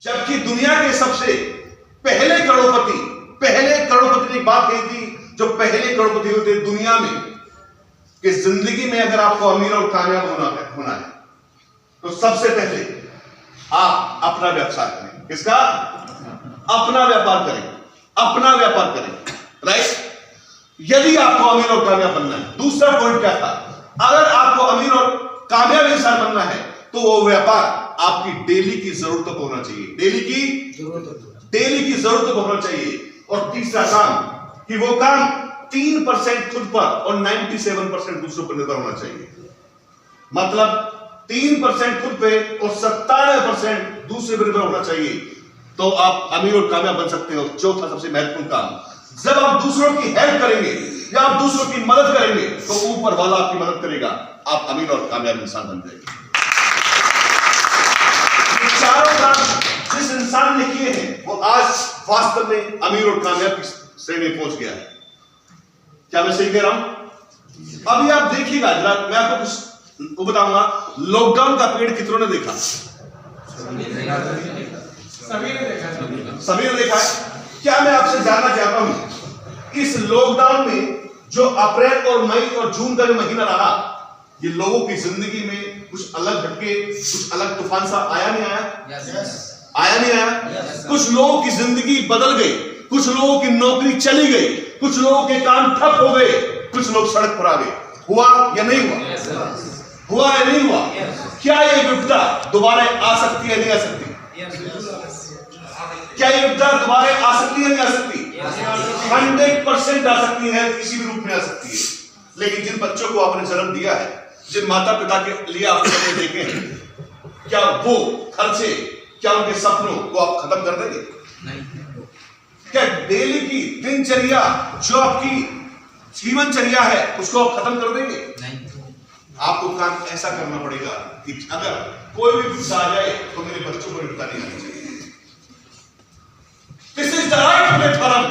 जबकि दुनिया के सबसे पहले करोड़पति ने बात कही थी, जो पहले करोड़पति होते दुनिया में, कि जिंदगी में अगर आपको अमीर और कामयाब होना है तो सबसे पहले आप अपना व्यवसाय करें। किसका? अपना व्यापार करें। राइट? यदि आपको अमीर और कामयाब बनना है। दूसरा पॉइंट क्या था? अगर आपको अमीर और कामयाब इंसान बनना है तो वो व्यापार आपकी डेली की जरूरतों को होना चाहिए। डेली की जरूरतों को होना चाहिए। और तीसरा काम कि वो काम 3% खुद पर और 97% दूसरों पर निर्भर होना चाहिए। मतलब 3% खुद पे और 97% दूसरे पर निर्भर होना चाहिए, तो आप अमीर और कामयाब बन सकते हो। चौथा सबसे महत्वपूर्ण काम, जब आप दूसरों की हेल्प करेंगे या आप दूसरों की मदद करेंगे तो ऊपर वाला आपकी मदद करेगा, आप अमीर और कामयाब इंसान बन जाएंगे। ये चारों काम जिस इंसान ने किए हैं वो आज वास्तव में अमीर और कामयाब की श्रेणी में पहुंच गया है। क्या मैं सही कह रहा हूं? अभी आप देखिएगा जरा, मैं आपको कुछ बताऊंगा। लॉकडाउन का पीरियड कितनों ने देखा? सभी ने देखा है। क्या मैं आपसे जानना चाहता हूं, इस लॉकडाउन में जो अप्रैल और मई और जून का जो महीना रहा, ये लोगों की जिंदगी में कुछ अलग झटके, कुछ अलग तूफान सा आया नहीं आया? आया नहीं आया? कुछ लोगों की जिंदगी बदल गई, कुछ लोगों की नौकरी चली गई, कुछ लोगों के काम ठप हो गए, कुछ लोग सड़क पर आ गए। हुआ या नहीं हुआ? हुआ या नहीं हुआ? क्या ये विपदा दोबारा आ सकती है, नहीं आ सकती? क्या ये विपदा दोबारा आ सकती है, नहीं आ सकती? 100% आ सकती है, किसी भी रूप में आ सकती है। लेकिन जिन बच्चों को आपने जन्म दिया है, जिन माता पिता के लिए आपने सपने देखे हैं, क्या वो खर्चे, क्या उनके सपनों को आप खत्म कर देंगे? नहीं। क्या डेली की दिनचर्या, जो आपकी जीवनचर्या है, उसको आप खत्म कर देंगे? नहीं। आपको काम ऐसा करना पड़ेगा कि अगर कोई भी विपदा आ जाए तो मेरे बच्चों को विपदा नहीं आनी चाहिए। This is the right platform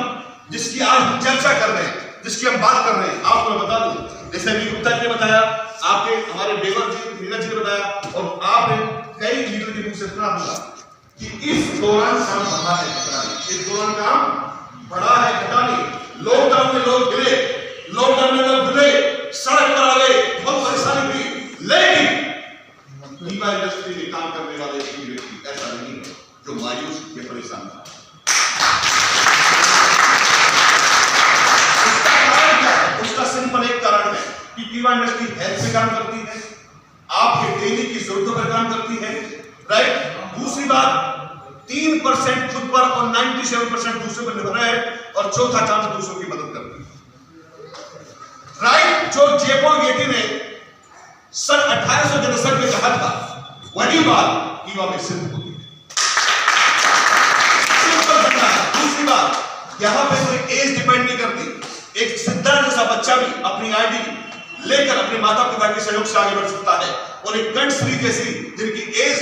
जिसकी आज हम चर्चा कर रहे हैं, जिसकी हम बात कर रहे हैं। आपको मैं बता दूं, जैसे अभी गुप्ता जी ने बताया, आपके हमारे देवर जी, नीरज जी ने बताया, और आपने कई लीडर के मुख से सुना होगा कि इस दौरान काम बढ़ा है घटाने, इस दौरान काम बढ़ा है घटाने। लॉकडाउन में लोग गिरे, सड़क पर आ गए, बहुत परेशानी हुई, लेकिन बीमा इंडस्ट्री में काम करने वाले व्यक्ति ऐसा नहीं है जो मायूस या परेशान था। उसका कारण क्या है? उसका सिंपल एक कारण है कि बीमा इंडस्ट्री हेल्थ पे काम करती है, आपके डेली की जरूरतों पर काम करती है। राइट? दूसरी बात, 3% खुद पर और 97% दूसरे पर निर्भर है, और चौथा काम दूसरों की मदद करती है। राइट? जो जयपुर गेटी ने सन 1863 में कहा था, वही बात ईवा में सिद्ध होती है। दूसरी बात, यहां पे कोई एज डिपेंड नहीं करती। एक सिद्धार्थ जैसा बच्चा भी अपनी आईडी लेकर अपने माता पिता के सहयोग से आगे बढ़ सकता है, और एक कंट्री जैसी जिनकी एज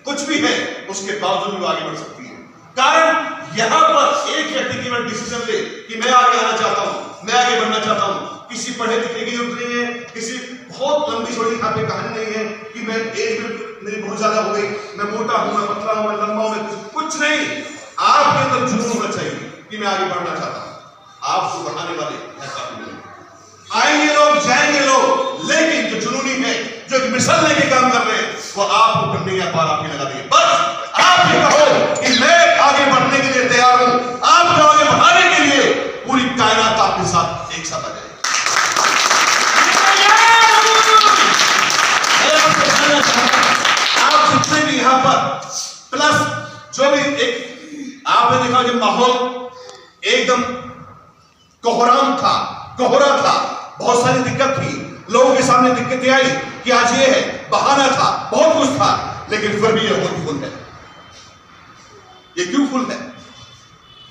कुछ भी है, उसके बावजूद भी आगे बढ़ सकती है। कारण यहां पर एक व्यक्ति केवल डिसीजन ले कि मैं आगे आना चाहता हूं, मैं आगे बढ़ना चाहता हूं। किसी पढ़े लिखने की जरूरत नहीं है, किसी बहुत लंबी छोटी यहाँ पे कहानी नहीं है कि मैं एज में मेरी बहुत ज्यादा हो गई, मैं मोटा हूं, मैं पतला हूं, मैं लंबा हूं, मैं कुछ नहीं। आपके अंदर जुनून होना चाहिए कि मैं आगे बढ़ना चाहता हूं। आपको बढ़ाने वाले आएंगे लोग, जाएंगे लोग, लेकिन जो जुनूनी है, जो एक मिशन लेके काम कर रहे हैं, वो आपको करने या पार आपके लगा देंगे। बस आप ये कहो कि मैं आगे बढ़ने के लिए तैयार हूं, आपको आगे बढ़ाने के लिए पूरी कायनात आपके साथ एक साथ आ जाएगी। आप जितने भी यहां पर प्लस जो भी एक आपने देखा, जब माहौल एकदम कोहरा था, बहुत सारी दिक्कत थी, लोगों के सामने दिक्कतें आई कि आज ये है, बहाना था, बहुत कुछ था, लेकिन फिर भी ये बहुत फुल है। ये क्यों फुल है?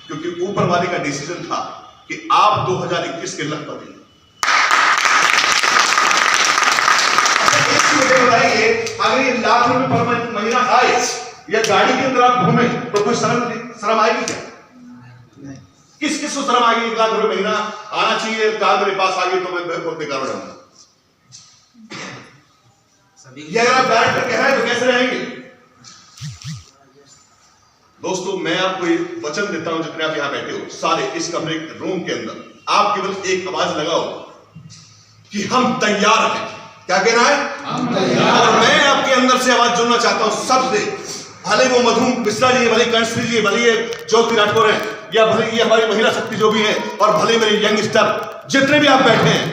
क्योंकि ऊपर वाले का डिसीजन था कि आप 2021 के लक्ष्य पर बताइए, अगर ये लाख रुपए पर महीना आए या गाड़ी के अंदर आप घूमे तो कोई शर्म आएगी क्या? किस किस को शर्म आएगी? 1 लाख रुपए महीना आना चाहिए, कार मेरे पास आ गई तो मैं बहुत बेकार हो जाऊंगा। ये अगर आप डायरेक्टर कह रहे हैं तो कैसे रहेंगे? दोस्तों मैं आपको एक वचन देता हूं, जितने आप यहां बैठे हो सारे इस कमरे रूम के अंदर, आप केवल एक आवाज लगाओ कि हम तैयार हैं। क्या कहना है? हम तैयार। और मैं आपके अंदर से आवाज जोड़ना चाहता हूं सबसे, भले वो मधु मिश्रा जी, भले कंश्री जी, भले ये ज्योति राठौर हैं, या भले ये हमारी महिला शक्ति जो भी है, और भले मेरे यंगस्टर जितने भी आप बैठे हैं,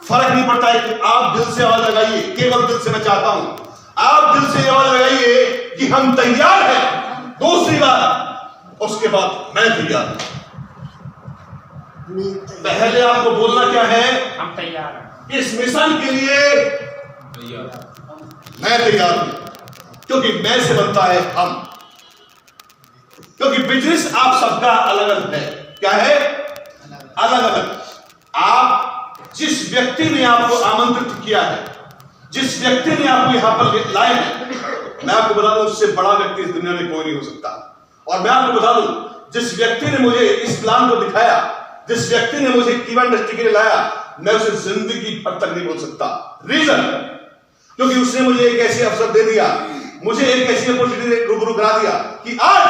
फर्क नहीं पड़ता है कि आप दिल से आवाज लगाइए। केवल दिल से मैं चाहता हूं आप दिल से आवाज लगाइए कि हम तैयार हैं। दूसरी बात, उसके बाद मैं तैयार हूं। पहले आपको बोलना क्या है? हम तैयार हैं। इस मिशन के लिए मैं तैयार हूं, क्योंकि मैं से बनता है हम, क्योंकि बिजनेस आप सबका अलग अलग है। क्या है? अलग अलग। आप जिस व्यक्ति ने आपको आमंत्रित किया है, जिस व्यक्ति ने आपको यहां पर लाए हैं, मैं आपको बता दूं उससे बड़ा व्यक्ति इस दुनिया में कोई नहीं हो सकता। और मैं आपको बता दूं जिस व्यक्ति ने मुझे इस प्लान को दिखाया, जिस व्यक्ति ने मुझे कीवा इंडस्ट्री के लिए लाया, मैं उसे जिंदगी भर तक नहीं बोल सकता। रीजन, क्योंकि उसने मुझे एक ऐसी अवसर दे दिया, मुझे एक ऐसी अपॉर्चुनिटी रूबरू करा दिया कि आज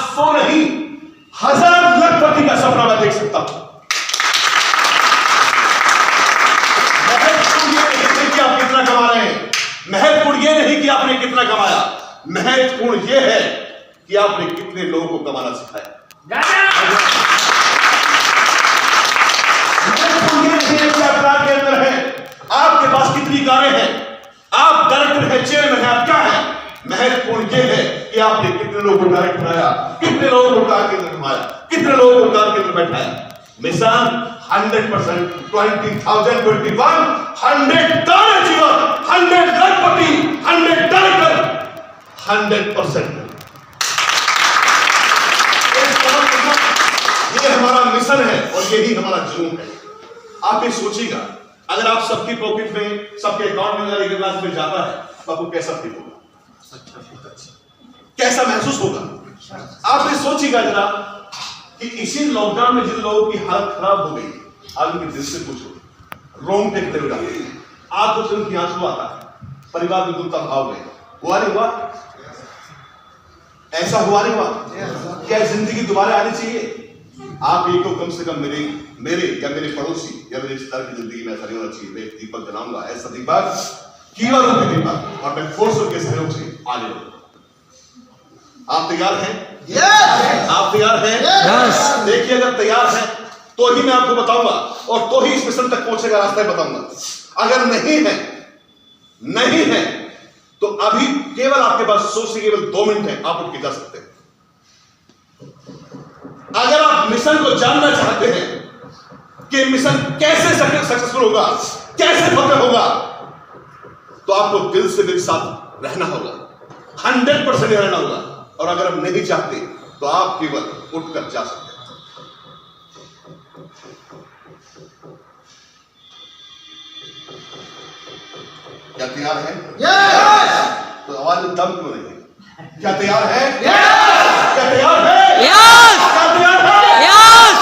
100 नहीं 1000 लखपति का सपना मैं देख सकता हूं। आप कितना कमा रहे हैं, महत्वपूर्ण ये नहीं कि आपने कितना कमाया, महत्वपूर्ण ये है कि आपने कितने लोगों को कमाना सिखाया। महत्वपूर्ण ये नहीं है कि आप कार के अंदर हैं, आपके पास कितनी कारें हैं, आप डायरेक्टर हैं, चेयरमैन हैं, आप क्या हैं। महत्वपूर्ण ये है कि आपने कितने लोगों को डायरेक्ट बनाया, कितने लोगों को कार के अंदर घुमाया, कितने लोगों को कार के अंदर बैठाया। मिशन 100%, 20,021, 100 कार अचीवर, 100 लखपति, 100 डायरेक्टर, 100%। ये हमारा मिशन है और यही हमारा जुनून है। आप ये सोचिएगा, अगर आप सबकी पॉकेट में, सबके अकाउंट में अगर 1 लाख रुपए जाता है तो आपको कैसा फील होगा, कैसा महसूस होगा? आप ये सोचिएगा जरा कि इसी लॉकडाउन में जिन लोगों की हालत खराब हो गई, आज उनके दिल से पूछो, रोंगटे खड़े हो जाते हैं, आपको तुरंत आंसू आता है, परिवार में दुखता भाव गए। हुआ नहीं हुआ? ऐसा हुआ नहीं हुआ? क्या जिंदगी दोबारा आनी चाहिए? आप एक को कम से कम मेरे या मेरे पड़ोसी या मेरे रिश्तेदार की जिंदगी में ऐसा नहीं होना चाहिए। मैं दीपक जलाऊंगा, ऐसा दीपक, कीवा रूपी दीपक, और मैं फोर्सों के सहयोग से आगे बढ़ूंगा। आप तैयार हैं? Yes! आप तैयार हैं? Yes! देखिए, अगर तैयार हैं तो ही मैं आपको बताऊंगा और तो ही इस मिशन तक पहुंचने का रास्ता बताऊंगा। अगर नहीं है तो अभी केवल आपके पास सोच से केवल 2 मिनट है, आप उठ के जा सकते हैं। अगर आप मिशन को जानना चाहते हैं कि मिशन कैसे सक्सेसफुल होगा, कैसे फतेह होगा, तो आपको दिल से मेरे साथ रहना होगा, 100% रहना होगा। और अगर आप नहीं चाहते तो आप केवल उठकर जा सकते हैं। क्या तैयार है? Yes! तो आवाज में दम क्यों नहीं है? क्या तैयार है? Yes! क्या तैयार है? Yes! क्या तैयार है? Yes!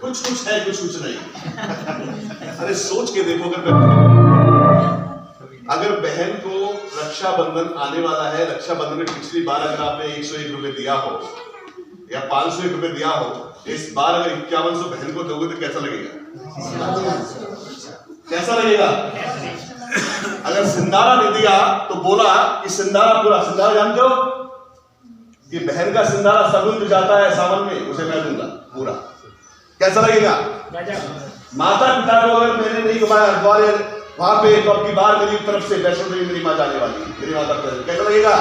कुछ है, कुछ नहीं। अरे सोच के देखो, अगर बहन को रक्षाबंधन आने वाला है, रक्षाबंधन में पिछली बार अगर आपने 101 रुपए दिया हो या 501 रुपए दिया हो, इस बार अगर 5100 बहन को दोगे तो कैसा लगेगा? कैसा लगेगा? अगर सिंदारा नहीं दिया तो बोला कि सिंदारा पूरा, सिंदारा जानते हो कि बहन का सिंदारा सगुन जो जाता है सावन में, उसे मैं दूंगा पूरा। कैसा लगेगा? माता पिता को अगर मैंने नहीं घुमाया वहां पे, तो आपकी बार मेरी तरफ से वैष्णो देवी मेरी मां जाने वाली, मेरी माता पिता, कैसा लगेगा?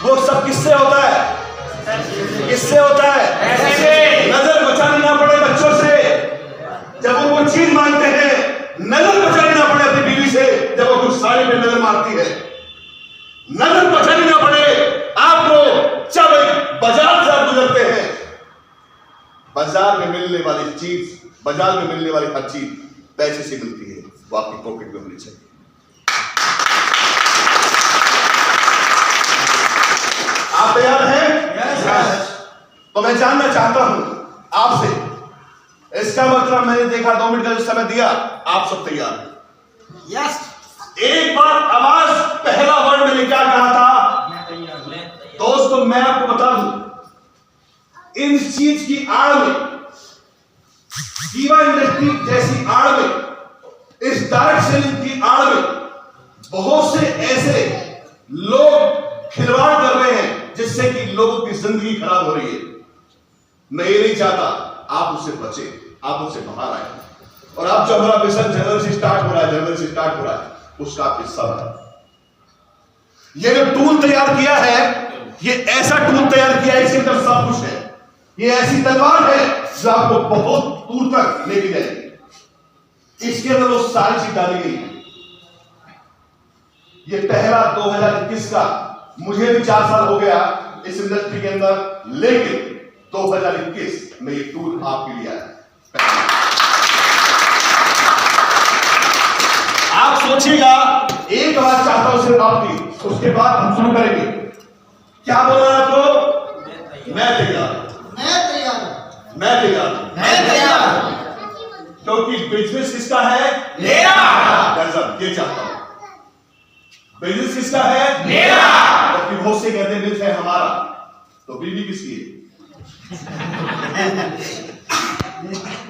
वो सब किससे होता है? किससे होता है? नजर बचानी ना पड़े बच्चों से जब वो कोई चीज मांगते हैं, नजर बचानी ना पड़े अपनी बीवी से जब वो कुछ साड़ी पे नजर मारती है, नजर बचानी ना पड़े आपको जब बाजार से आप गुजरते हैं। बाजार में मिलने वाली चीज, बाजार में मिलने वाली हर चीज पैसे से मिलती है, वो आपकी पॉकेट में होनी चाहिए। आप तैयार हैं? Yes. तो मैं जानना चाहता हूं आपसे, इसका मतलब मैंने देखा 2 मिनट का जो समय दिया, आप सब तैयार हैं? यस। एक बार आवाज, पहला वर्ड मैंने क्या कहा था? इन चीज की आड़ में, कीवा इंडस्ट्री जैसी आड़ में, इस डायरेक्ट सेलिंग की आड़ में बहुत से ऐसे लोग खिलवाड़ कर रहे हैं जिससे कि लोगों की जिंदगी खराब हो रही है। मैं ये नहीं चाहता आप उससे बचे, आप उससे बाहर आए। और आप जो हमारा मिशन जनवरी से स्टार्ट हो रहा है, उसका आप हिस्सा बने। ये जो टूल तैयार किया है, ये ऐसा टूल तैयार किया है, इसके अंदर सब कुछ है। ये ऐसी तलवार है जो आपको बहुत दूर तक लेके जाएगी। इसके अंदर वो सारी चीज डाली गई है। ये पहला 2021 का, मुझे भी 4 साल हो गया इस इंडस्ट्री के अंदर, लेकिन 2021 में ये टूल आपके लिए आया। आप सोचिएगा, एक बात चाहता हूं सिर्फ आपकी, उसके बाद हम शुरू करेंगे। क्या बोल रहा है आपको? मैं तैयार, क्योंकि बिजनेस किसका है? मेरा। ये चाहता हूं, बिजनेस किसका है? मेरा। क्योंकि बहुत से कहते हैं बिजनेस है हमारा, तो बीवी किसकी है?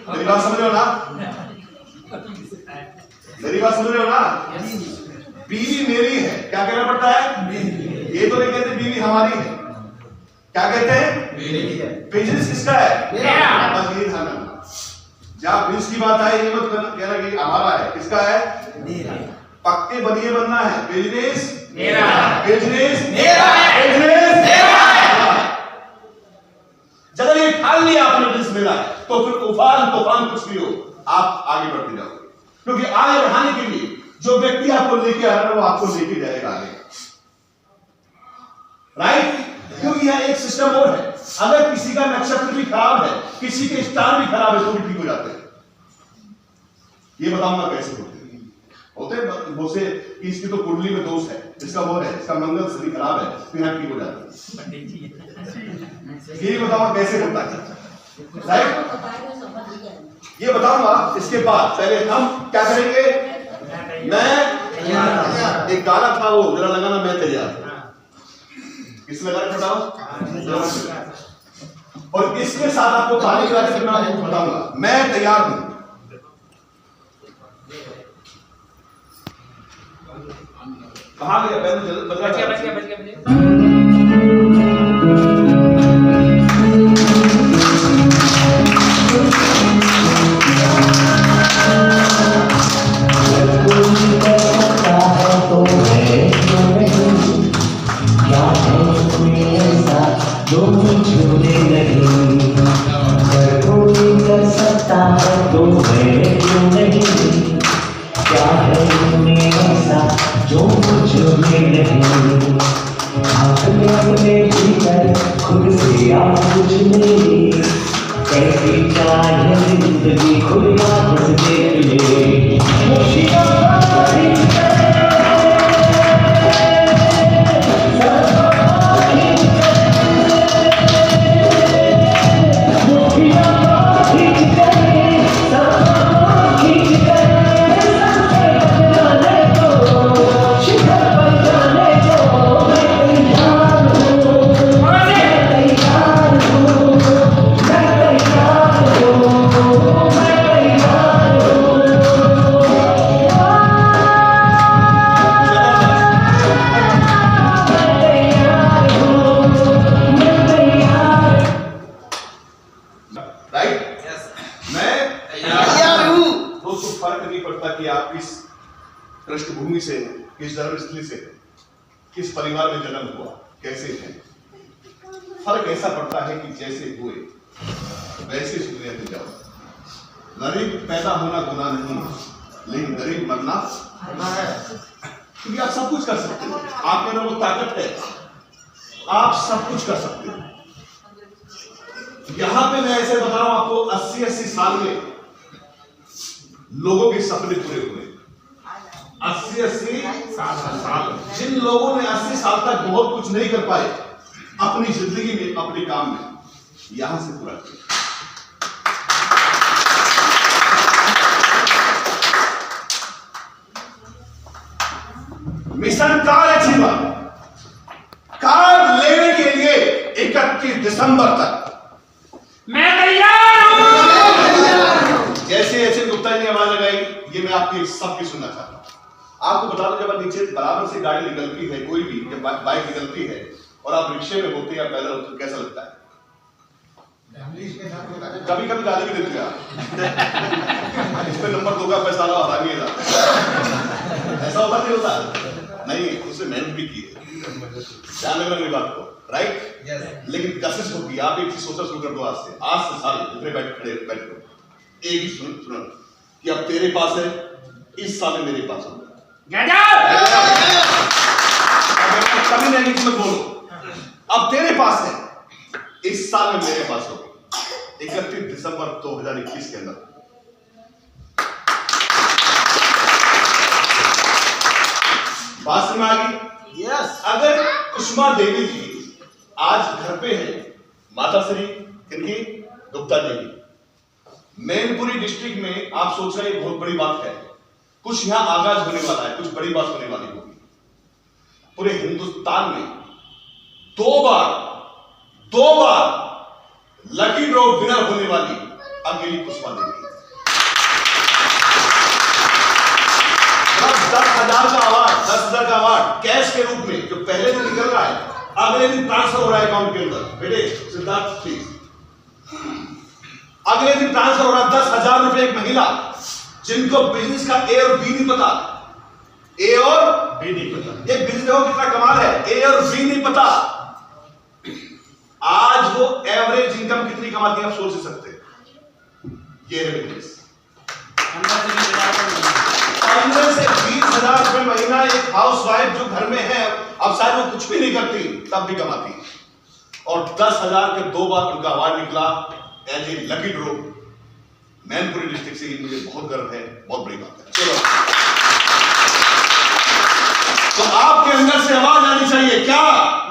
मेरी बात समझ रहे हो ना? मेरी बात समझ रहे हो ना? बीवी मेरी है, क्या कहना पड़ता है? ये तो नहीं कहते बीवी हमारी है, क्या कहते हैं? मेरी है। बिजनेस किसका है? मेरा। बस ये ध्यान रखना, जब बिजनेस की बात आए ये मत कहना कि हमारा है। किसका है? मेरा। पक्के बनिए बनना है, बिजनेस मेरा, बिजनेस मेरा, बिजनेस मेरा। जब ये ठान लिया आपने बिजनेस मेरा है, तो फिर तूफान कुछ भी हो, आप आगे बढ़ते जाओगे। क्योंकि आगे बढ़ाने के लिए जो व्यक्ति आपको लेके आ रहा है, वो आपको लेके जाएगा आगे, राइट? क्योंकि यह एक सिस्टम और है। अगर किसी का नक्षत्र भी खराब है, किसी के स्टार भी खराब है, तो भी ठीक हो जाते हैं। ये बताऊंगा कैसे होते बहुत से, इसकी तो कुंडली में दोष है, इसका वो है, इसका मंगल शनि खराब है, तो यहां ठीक हो जाता है। ये बताऊंगा कैसे होता है, राइट? ये बताऊंगा। इसके बाद पहले हम क्या करेंगे? मैं एक गाना था, वो जरा लगाना, मैं तैयार। किस लगा के बताओ? और इसके साथ आपको ताली बजा के मैं आपको बताऊंगा, मैं तैयार हूं। कहां गया? पहले बच गया। जो छूने नहीं, अगर कोई कर सकता है तो मैं क्यों नहीं? क्या है मेरे साथ जो छूने नहीं? अपने अपने भीतर खुद से आप कुछ नहीं, कैसी चाहे जिंदगी खुद आप देख ले। पृष्ठभूमि से, किस जन्मस्थली से, किस परिवार में जन्म हुआ, कैसे है। फर्क ऐसा पड़ता है कि जैसे हुए वैसे इस दुनिया में जाओ। गरीब पैदा होना गुनाह नहीं, लेकिन गरीब मरना है। क्योंकि आप सब कुछ कर सकते हो, आप में वो ताकत है, आप सब कुछ कर सकते हो। यहां पे मैं ऐसे बता रहा हूं आपको, 80-80 साल में लोगों के सपने पूरे हुए। 80-80 साल, जिन लोगों ने 80 साल तक बहुत कुछ नहीं कर पाए अपनी जिंदगी में, अपने काम में, यहां से पूरा किया। मिशन कार अचीवर, कार लेने के लिए 31 दिसंबर तक आपकी सबकी सुनना चाहता हूं। आपको बता दो, जब नीचे बराबर से गाड़ी निकलती है, कोई भी जब बाइक निकलती है और आप रिक्शे में होते या पैदल होते, कैसा लगता है? कभी कभी गाली भी देते हैं इस पे नंबर 2 का पैसा लो, हराइएगा। ऐसा होता नहीं होता? नहीं, उससे मेहनत भी की है, ध्यान रखना मेरी बात को, राइट? लेकिन कोशिश होगी, आप एक चीज सोचना शुरू कर दो, आज से साल इतने बैठो, एक ही सुनो कि अब तेरे पास है, इस साल में मेरे पास होगा। कभी नहीं मत बोलो, अब तेरे पास है, इस साल में मेरे पास होगा। 31 दिसंबर 2021 के अंदर बात समझ आ गई? यस। अगर कुसुमा देवी जी आज घर पे है, माता श्री किनकी? गुप्ता देवी, मैनपुरी डिस्ट्रिक्ट में, आप सोच रहे हैं बहुत बड़ी बात है, कुछ यहां आगाज होने वाला है, कुछ बड़ी बात होने वाली होगी। पूरे हिंदुस्तान में दो बार लकी ड्रॉ विनर होने वाली अकेली कुसुमा देवी। 10,000 का अवार्ड, 10,000 का अवार्ड कैश के रूप में, जो पहले दिन निकल रहा है, अगले दिन ट्रांसफर हो रहा है अकाउंट के अंदर। बेटे सिद्धार्थ प्लीज, अगले दिन ट्रांसफर हो रहा है 10,000 रुपए। एक महिला जिनको बिजनेस का ए और बी नहीं पता, ए और बी नहीं पता, ये बिजनेस देखो कितना कमाल है, ए और बी नहीं पता, आज वो एवरेज इनकम कितनी कमाती है आप सोच नहीं सकते। ये है बिजनेस, 15 से 20,000 रुपए महीना एक हाउसवाइफ जो घर में है, अब शायद वो कुछ भी नहीं करती तब भी कमाती, और 10,000 के 2 बार उनका अवार्ड निकला as a lucky draw. Mainpuri district से मुझे बहुत गर्व है, बहुत बड़ी बात है। चलो, तो आपके अंदर से आवाज आनी चाहिए, क्या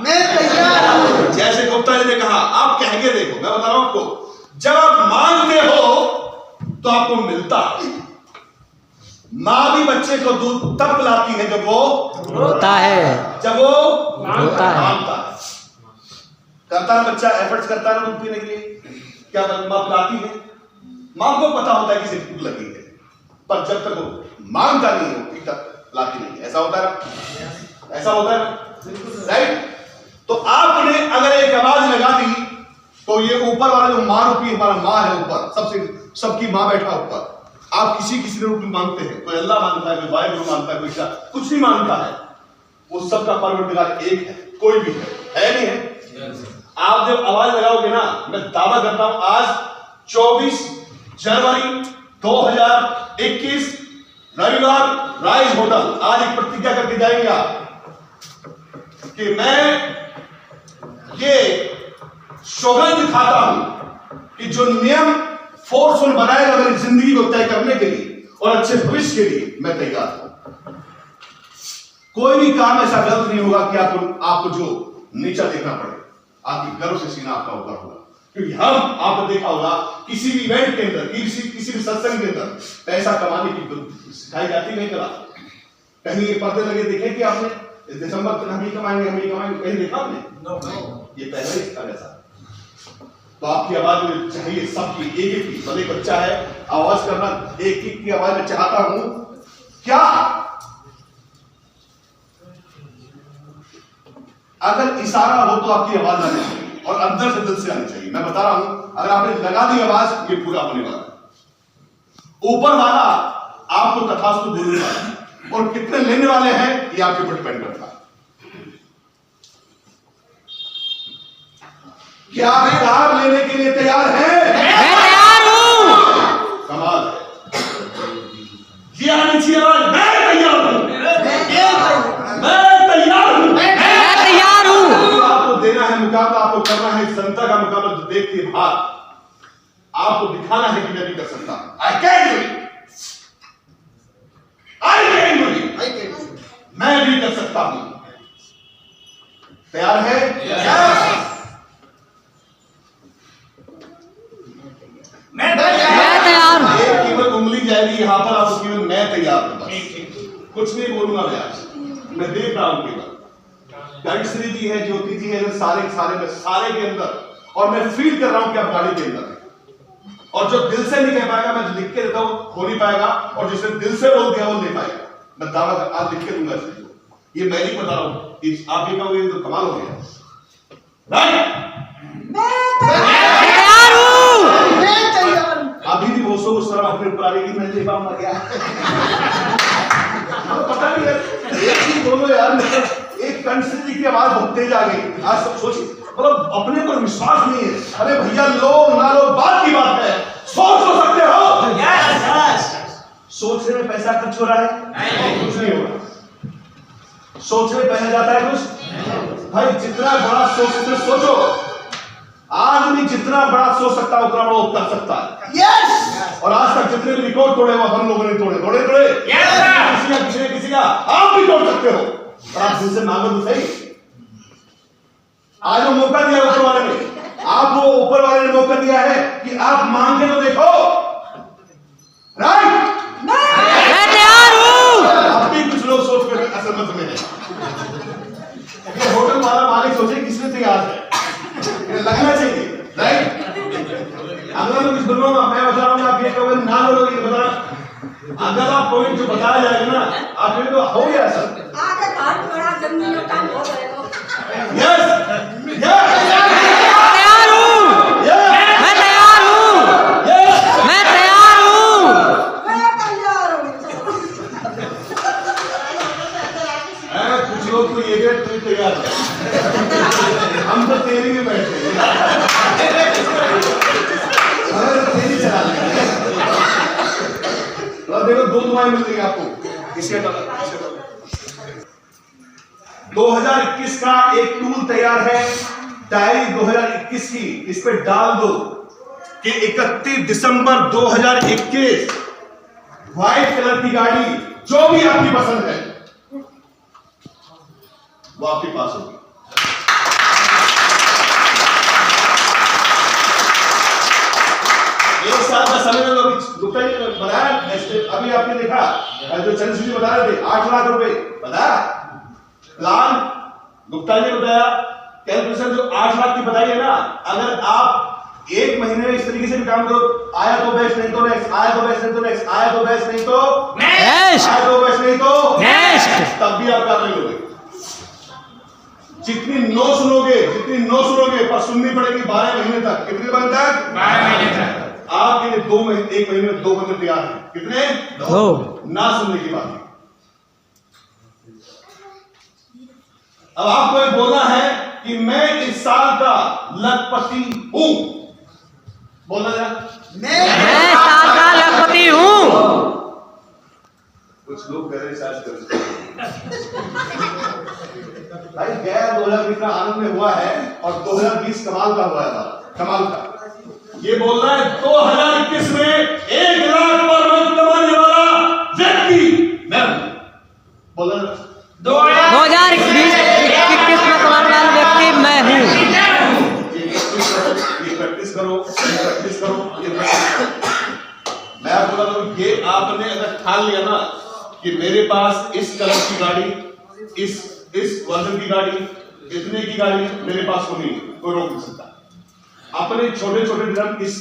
मैं तैयार हूं? जैसे गुप्ता जी ने कहा, आप कह के देखो, मैं बता रहा हूं आपको, जब आप मांगते हो तो आपको मिलता है। मां भी बच्चे को दूध तब पिलाती है जब वो रोता है, जब वो मांगता है, करता है बच्चा, एफर्ट्स करता है दूध पीने के लिए, क्या मां पिलाती है? मां को पता होता है कि सिर्फ भूख लगी है, पर जब तक वो मांगता नहीं हो तब लाती नहीं। ऐसा होता है, ऐसा होता है, राइट? तो आपने अगर एक आवाज लगा दी तो ये ऊपर वाला जो मां रूपी हमारा मां है, ऊपर सबकी मां बैठा ऊपर, आप किसी रूप में मांगते हैं, कोई अल्लाह मांगता है, कोई वाहिगुरु मांगता है, कोई कुछ नहीं मांगता है, वो सबका परवरदिगार एक है, कोई भी है नहीं है? आप जब आवाज लगाओगे ना, मैं दावा करता हूं आज 24 जनवरी 2021 रविवार राइज होटल आज एक प्रतिज्ञा करके जाएंगे आप कि मैं ये सौगंध खाता हूं कि जो नियम फोर्सफुल बनाएगा मेरी जिंदगी को तय करने के लिए और अच्छे भविष्य के लिए, मैं तैयार हूं। कोई भी काम ऐसा गलत नहीं होगा कि आपको जो नीचा देखना पड़े, आपकी गर्व से सीना आपका ऊपर होगा। क्योंकि आपने देखा होगा किसी भी इवेंट के अंदर, किसी भी सत्संग के अंदर पैसा कमाने की सिखाई जाती नहीं करा। कहीं ये पर्दे लगे देखे कि आपने दिसंबर तक हम ही कमाएंगे, कहीं देखा आपने? ये पहले ही था ऐसा। तो आपकी आवाज में चाहिए सबकी, एक की, भले बच्चा है आवाज करना, एक की आवाज में चाहता हूं क्या? अगर इशारा हो तो आपकी आवाज आनी चाहिए और अंदर से दिल से आनी चाहिए। मैं बता रहा हूं, अगर आपने लगा दी आवाज, ये पूरा होने वाला है। ऊपर वाला आपको तथास्तु बोलने वाला है, और कितने लेने वाले हैं ये आपके ऊपर डिपेंड करता है। क्या आप कार लेने के लिए तैयार हैं? मैं तैयार हूं। कमाल है। जी आनी चाहिए आवाज, मैं तैयार हूं, मैं तैयार हूं, मैं तैयार हूं। आपको देना है मुकाबला, आपको करना है जनता का मुकाबला, जो देख के बाहर आपको दिखाना है कि मैं भी कर सकता हूं। I can do it, मैं भी कर सकता हूं। तैयार है? मैं तैयार हूं। एक केवल उंगली जाएगी यहां पर, आपको केवल मैं तैयार हूं, कुछ नहीं बोलूंगा मैं आज, मैं देख रहा हूं केवल। गायत्री जी है, ज्योति जी है, सारे के अंदर, और मैं फील कर रहा हूं कि आप गाड़ी के अंदर हैं। और जो दिल से नहीं कह पाएगा मैं लिख के देता हूं, हो नहीं पाएगा, और जिसने दिल से बोल दिया वो ले पाएगा। मैं दावा आज लिख के दूंगा इस चीज को, ये मैं नहीं बता रहा हूं, आप ये कहोगे तो कमाल हो गया। तैयार हूं। अभी भी वो सो उस तरह अपने ऊपर आ रही मैं ले पाऊंगा क्या? पता नहीं यार, एक चीज बोलो यार, एक कंसिस्टेंसी की आवाज बहुत तेज आ गई। आज सब सोचिए, मतलब अपने पर विश्वास नहीं है। अरे भैया लो ना लो बात की बात है, सोच तो सकते हो। यस। सोचने में पैसा खर्च हो रहा है? नहीं, कुछ नहीं हो रहा। सोचने में पैसा जाता है कुछ? भाई जितना बड़ा सोचते सोचो, आदमी जितना बड़ा सोच सकता है उतना बड़ा वो कर सकता है। यस। और आज तक जितने भी रिकॉर्ड तोड़े वो हम लोगों ने तोड़े। किसी का आप भी तोड़ सकते हो, और आप दिल से मांगो तो सही। आज वो मौका दिया ऊपर वाले ने, आपको ऊपर वाले ने मौका दिया है कि आप मांग के तो देखो। राइट? मैं तैयार हूं। अब भी कुछ लोग सोच कर असहमत में हैं। ये होटल वाला मालिक सोचे किसने तैयार है, लगना चाहिए। राइट? अगर मैं कुछ बोलूंगा, मैं बता रहा हूं, आप ये कहोगे ना बोलोगे, ये बताना। अगर आप पॉइंट जो बताया जाएगा ना, आप ये तो हो गया सर। आगे घर बड़ा जमीन का काम हो जाएगा। यस तैयार हूं। मैं तैयार हूं। मैं तैयार हूं। मैं तैयार हूं। कुछ लोग तो ये गए तू तैयार है, हम तो तेरी में बैठे हैं। तेरी चला लेंगे। देखो दो दुआएं मिल रही आपको। किसके 2021 का एक टूल तैयार है, डायरी 2021 की, इस पे डाल दो कि 31 दिसंबर 2021 व्हाइट कलर की गाड़ी जो भी आपकी पसंद है वो आपके पास होगी। एक साल का समय में गुप्ता जी ने बताया, अभी आपने देखा जो चंद्रशेखर जी बता रहे थे 8 लाख रुपए बताया प्लान, गुप्ता जी ने बताया कैलकुलेशन जो 8 लाख की बताई है ना, अगर आप एक महीने में इस तरीके से भी काम करो, आया तो बेस्ट नहीं तो नेक्स्ट, आया तो बेस्ट नहीं तो नेक्स्ट, आया तो बेस्ट नहीं तो नेक्स्ट, आया तो बेस्ट नहीं तो नेक्स्ट, तब भी आप काम नहीं लोगे। जितनी नो सुनोगे पर सुननी पड़ेगी 12 महीने तक। कितने दिन तक? 12 महीने तक। आपके लिए 2 महीने, 1 महीने में 2 बंदे तैयार हैं। कितने? 2 ना सुनने की बात। अब आपको ये बोलना है कि मैं इस साल का लखपति हूं। बोलना जरा, मैं साल का लखपति हूं। कुछ लोग कह रहे शायद भाई गया 2020 का आनंद में हुआ है और 2020 कमाल का हुआ है। कमाल का ये बोलना है 2021 में 1 लाख पर मंथ कमाने वाला व्यक्ति मैं हूं। बोलना 2021 में कमाने वाला व्यक्ति मैं हूं। ये प्रैक्टिस करो। मैं आपको बता दूं, ये आपने अगर ठान लिया ना कि मेरे पास इस कलर की गाड़ी, इस वर्जन की गाड़ी, इतने की गाड़ी मेरे पास को नहीं, कोई रोक नहीं सकता। अपने छोटे छोटे ड्रम इस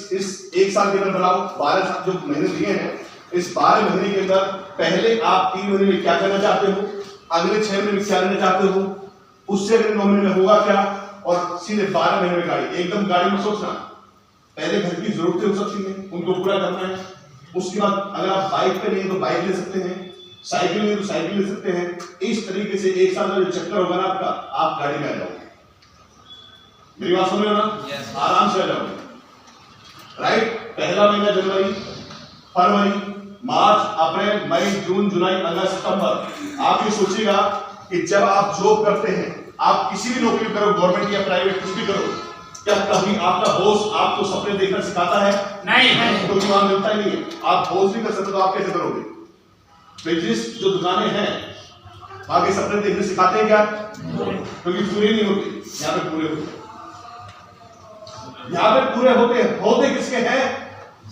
1 साल के अंदर बनाओ। 12 साल जो महीने दिए हैं, इस 12 महीने के अंदर पहले आप 3 महीने में क्या करना चाहते हो, अगले 6 महीने में क्या करना चाहते हो, उससे अगले 9 महीने में होगा क्या, और सीधे 12 महीने में गाड़ी। एकदम गाड़ी में सोचना, पहले घर की जरूरतें हो सकती हैं, उनको पूरा करना है। उसके बाद अगर आप बाइक पे नहीं तो बाइक ले सकते हैं, साइकिल नहीं तो साइकिल ले सकते हैं। इस तरीके से 1 साल का जो चक्कर होगा ना आपका, आप गाड़ी में आ जाओगे। मेरी बात सुन रहे हो ना? आराम से आ जाओगे। राइट? पहला महीना जनवरी, फरवरी, मार्च, अप्रैल, मई, जून, जुलाई, अगस्त, सितंबर। आप ये सोचिएगा कि जब आप जॉब करते हैं, आप किसी भी नौकरी करो, गवर्नमेंट या प्राइवेट, कुछ भी करो, क्या कभी आपका बॉस आपको सपने देखना सिखाता है? नहीं। तो वहां मिलता ही नहीं है। आप बॉस भी कर सकते तो आप कैसे करोगे? बिजनेस जो दुकानें हैं वहां के सपने देखने सिखाते हैं क्या? क्योंकि पूरे नहीं होते, यहाँ पे पूरे होते। यहाँ पे पूरे होते किसके हैं?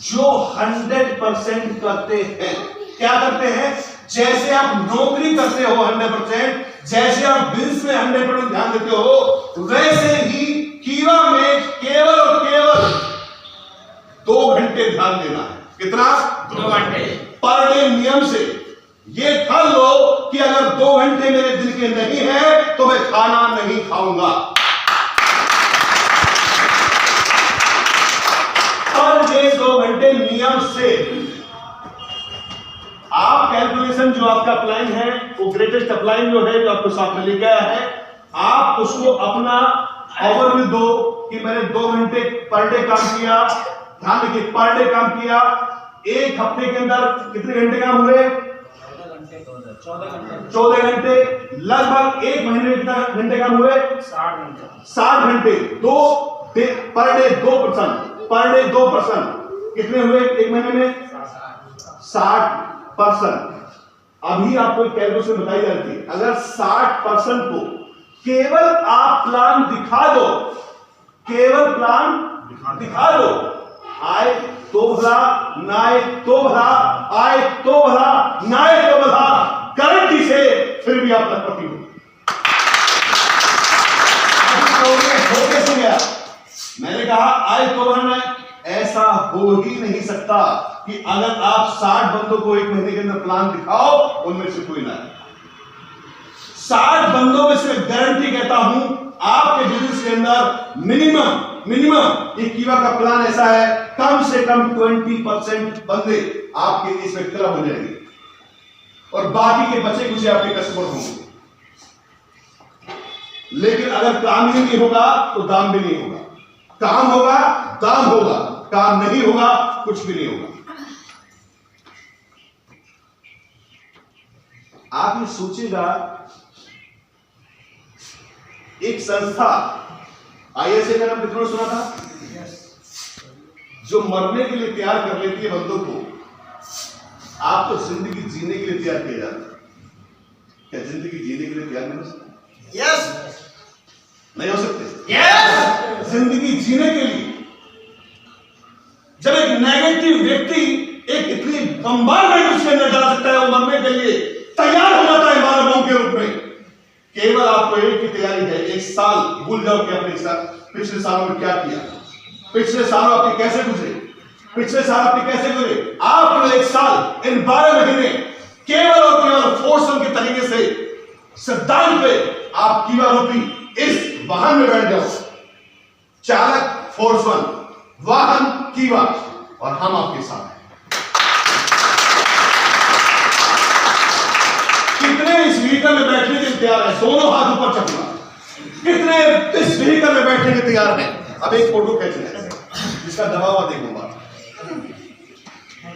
जो 100% करते हैं। क्या करते हैं? जैसे आप नौकरी करते हो 100%, जैसे आप बिल्स में 100% ध्यान देते हो, वैसे ही कीवा में केवल और केवल 2 घंटे उठाऊंगा। पर डे 2 घंटे नियम से आप कैलकुलेशन जो आपका प्लान है वो ग्रेटेस्ट अपलाइन जो है जो आपको साथ में लेके आया है, आप उसको अपना ओवरव्यू दो कि मैंने 2 घंटे पर डे काम किया। ध्यान रखिए, पर डे काम किया। एक हफ्ते के अंदर कितने घंटे काम हुए? 14 घंटे। लगभग 1 महीने में कितना घंटे काम हुए? 60 घंटे। पर डे 2%, पर डे 2% कितने हुए 1 महीने में? 60%। अभी आपको एक कैलकुलेशन बताई जाती है, अगर 60% को केवल आप प्लान दिखा दो, केवल प्लान दिखा दो, आए तो भला, ना आए तो भला, आए तो भला, ना आए तो भला, गारंटी से फिर भी आप लखपति हो। हो कैसे गया? मैंने कहा आए तो भला, ऐसा हो ही नहीं सकता कि अगर आप 60 बंदों को 1 महीने के अंदर प्लान दिखाओ उनमें से कोई ना आए। 60 बंदों में से गारंटी कहता हूं आपके बिजनेस के अंदर मिनिमम ये कीवा का प्लान ऐसा है, कम से कम 20% बंदे आपके इसमें क्लब हो जाएंगे और बाकी के बचे कुछ आपके कस्टमर होंगे। लेकिन अगर काम ही नहीं होगा तो दाम भी नहीं होगा। काम होगा, दाम होगा, काम नहीं होगा, कुछ भी नहीं होगा। आप ये सोचिएगा, एक संस्था ISA का नाम कितनों ने सुना था? जो मरने के लिए तैयार कर लेती है बंदों को, आप तो जिंदगी जीने के लिए तैयार किया जाता है। क्या जिंदगी जीने के लिए तैयार नहीं हो सकते? यस। नहीं हो सकते? यस। जिंदगी जीने के लिए जब एक नेगेटिव व्यक्ति एक इतनी बम्बार्डमेंट उसके अंदर डाल सकता है, वो मरने के लिए तैयार हो जाता है मानवों के रूप में। केवल आपको एक की तैयारी है, 1 साल भूल जाओ कि अपने साथ पिछले सालों में क्या किया, पिछले सालों आपके कैसे गुजरे, पिछले साल आपके कैसे गुजरे। आप 1 साल इन 12 महीने केवल और केवल फोर्स के तरीके से सिद्धांत पे आप कीवा रूपी इस वाहन में बैठ जाओ। चालक फोर्स 1, वाहन कीवा, और हम आपके साथ हैं। कितने इस व्हीकल में बैठने के तैयार है? दोनों हाथ ऊपर चकूंगा। कितने इस व्हीकल में बैठने के तैयार हैं? अब एक फोटो खींचना है जिसका दबाव देखूंगा।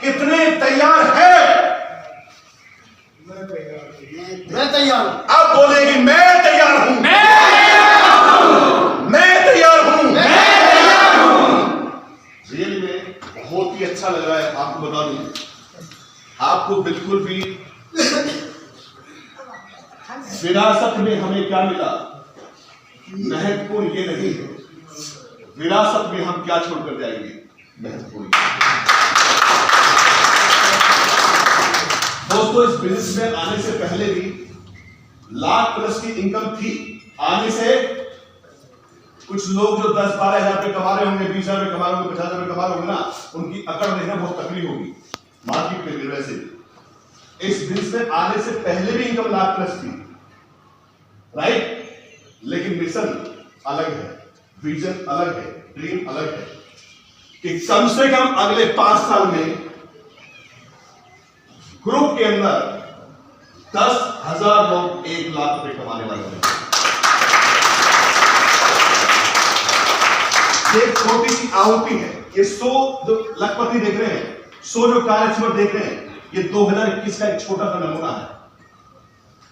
कितने तैयार है? मैं तैयार हूं। अब बोलेगी मैं तैयार हूं, मैं तैयार हूं, रियली में बहुत ही अच्छा लग रहा है। आपको बता दूं, आपको बिल्कुल भी विरासत में हमें क्या मिला महत्वपूर्ण ये नहीं है, विरासत में हम क्या छोड़कर जाएंगे महत्वपूर्ण। दोस्तों, इस बिजनेस में आने से पहले भी लाख+ की इनकम थी। आने से कुछ लोग जो 10-12 हजार रुपए कमा रहे होंगे, 20 हजार रुपए कमा रहे होंगे, 50 हजार रुपए कमा रहे होंगे ना, उनकी अकड़ देखना बहुत तकलीफ होगी मार्केट में। वैसे इस बिजनेस में आने से पहले भी इनकम लाख+ थी, राइट? लेकिन मिशन अलग है, विजन अलग है, ड्रीम अलग है कि कम से कम अगले 5 साल में ग्रुप के अंदर 10,000 लोग 1 लाख रुपए कमाने वाले हैं। एक छोटी सी आहुति है। ये 100 जो लखपति देख रहे हैं, 100 जो कार्यक्षमता देख रहे हैं, ये 2021 का एक छोटा सा नमूना है।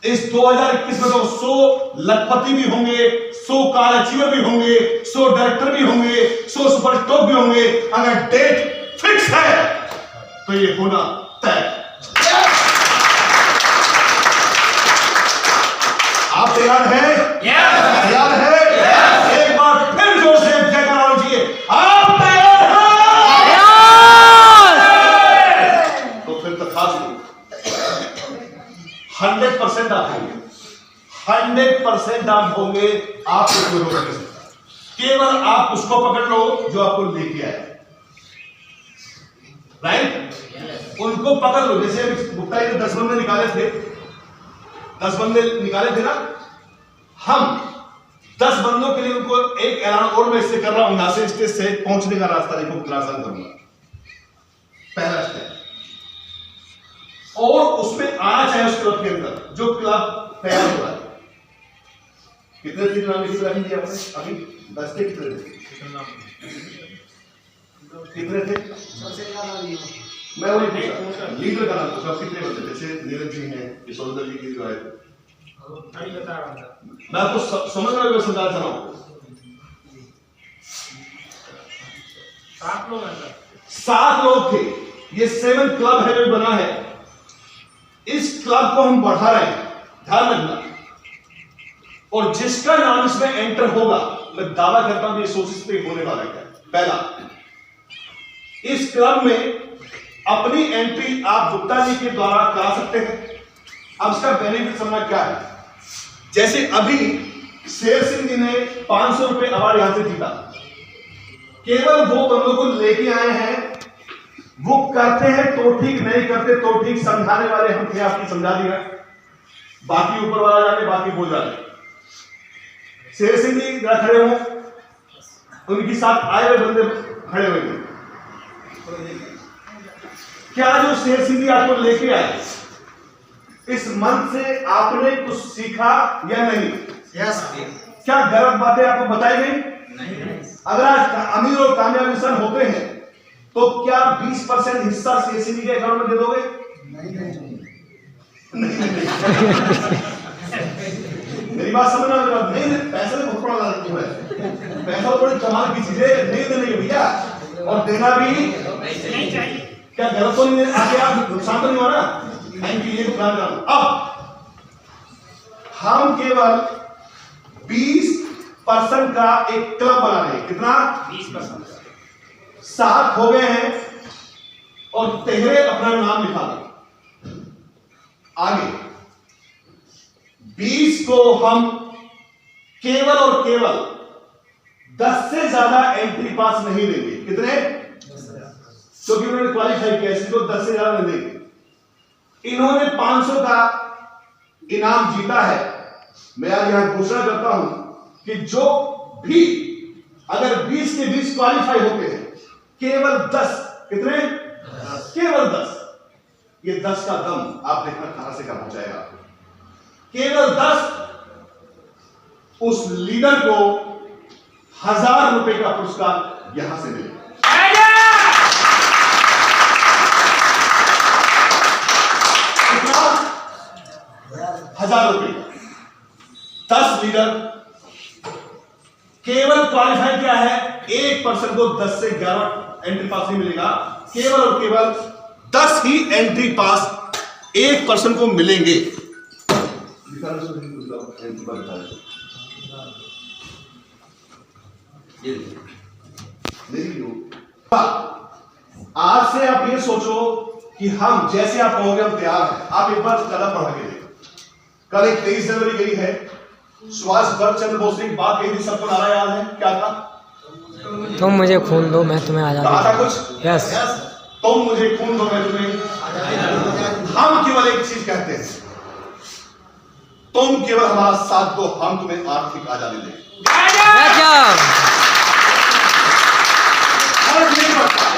इस 2021 में तो 100 लखपति भी होंगे, 100 कार अचीवर भी होंगे, 100 डायरेक्टर भी होंगे, 100 सुपर टॉप भी होंगे। अगर डेट फिक्स है तो ये होना तय। आप तैयार हैं? तैयार है? एक बार फिर जोर से जय करा लीजिए। आप तैयार हैं? तो फिर तो खास 100% आप होंगे, 100% आप होंगे। आपको कोई रोक नहीं सकता। केवल आप उसको पकड़ लो जो आपको लेके आया, राइट? उनको पकड़ लो। जैसे गुप्ता जी 10 बंदे निकाले थे ना, हम 10 बंदों के लिए उनको एक ऐलान और मैं इससे कर रहा हूं, यहां से स्टेज से पहुंचने का रास्ता देखो कितना आसान करूंगा। पहला स्टेप, और उसमें आना चाहिए उस क्लब के अंदर जो क्लब तैयार हो रहा है। कितने दिन नाम लिख रखी थी आपने अभी? 10 के कितने थे? कितने थे? मैं वही पूछा लीडर का नाम पूछा, कितने बंदे? जैसे नीरज जी हैं, यशोधर जी की जो है, मैं आपको समझ रहा हूँ, समझा रहा हूँ। 7 लोग थे। ये 7 क्लब है जो बना है। इस क्लब को हम बढ़ा रहे हैं, ध्यान रखना। और जिसका नाम इसमें एंटर होगा, मैं दावा करता हूं ये सोचिस पे होने वाला है। पहला, इस क्लब में अपनी एंट्री आप गुप्ता जी के द्वारा करा सकते हैं। अब इसका बेनिफिट समझना क्या है। जैसे अभी शेर सिंह जी ने 500 रुपए अवार्ड यहां से जीता, केवल वो बंदों को लेके आए हैं, वो करते हैं तो ठीक, नहीं करते तो ठीक, समझाने वाले हम थे, आपकी समझा दिया, बाकी ऊपर वाला जाने, बाकी बोल जाने। शेर सिंह जी खड़े हो, उनके साथ आए हुए बंदे खड़े हुए थे। क्या जो शेर सिंह जी आपको लेके आए, इस मंच से आपने कुछ सीखा या नहीं? यस। क्या गलत बातें आपको बताई गई? नहीं। अगर आज अमीर और कामयाब इंसान होते हैं तो क्या 20% हिस्सा शेर सिंह जी के अकाउंट में दे दोगे? मेरी बात समझना, नहीं पैसे तो बहुत बड़ा लागत है, पैसा बड़ी कमाल की चीज है, नहीं देने भैया, और देना भी नहीं चाहिए। क्या गलत तो नहीं? आगे आप नुकसान तो नहीं हो रहा? थैंक यू, ये तो ध्यान रखना। अब हम केवल 20% का एक क्लब बना रहे हैं। कितना? 20%। 7 हो गए हैं और तेहरे अपना नाम लिखा दे। आगे 20 को हम केवल और केवल 10 से ज्यादा एंट्री पास नहीं देंगे। कितने? क्योंकि उन्होंने क्वालिफाई किया, इसको 10 से ज्यादा नहीं देंगे। इन्होंने 500 का इनाम जीता है। मैं आज यहां घोषणा करता हूं कि जो भी अगर 20 के 20 क्वालिफाई होते हैं, केवल 10, कितने? केवल 10। ये 10 का दम आप देखना कहां से कहां पहुंचाएगा। केवल 10 उस लीडर को 1000 रुपए का पुरस्कार यहां से मिलेगा। कितना? 1000 रुपए। 10 लीडर केवल क्वालिफाई क्या है? 1% को 10 से 11 एंट्री पास नहीं मिलेगा। केवल और केवल 10 ही एंट्री पास 1% को मिलेंगे। आज से आप ये सोचो कि हम जैसे आप कहोगे हम तैयार हैं। आप एक बार कदम बढ़ा के देखो। कल एक 23 जनवरी गई है, सुभाष चंद्र बोस ने बात कही थी, सबको नारा याद है? क्या था? तुम मुझे खून दो मैं तुम्हें आजादी कहा था कुछ? यस। तुम मुझे खून दो मैं तुम्हें। हम केवल एक चीज कहते हैं, तुम केवल हमारा साथ दो, हम तुम्हें आर्थिक आजादी देंगे।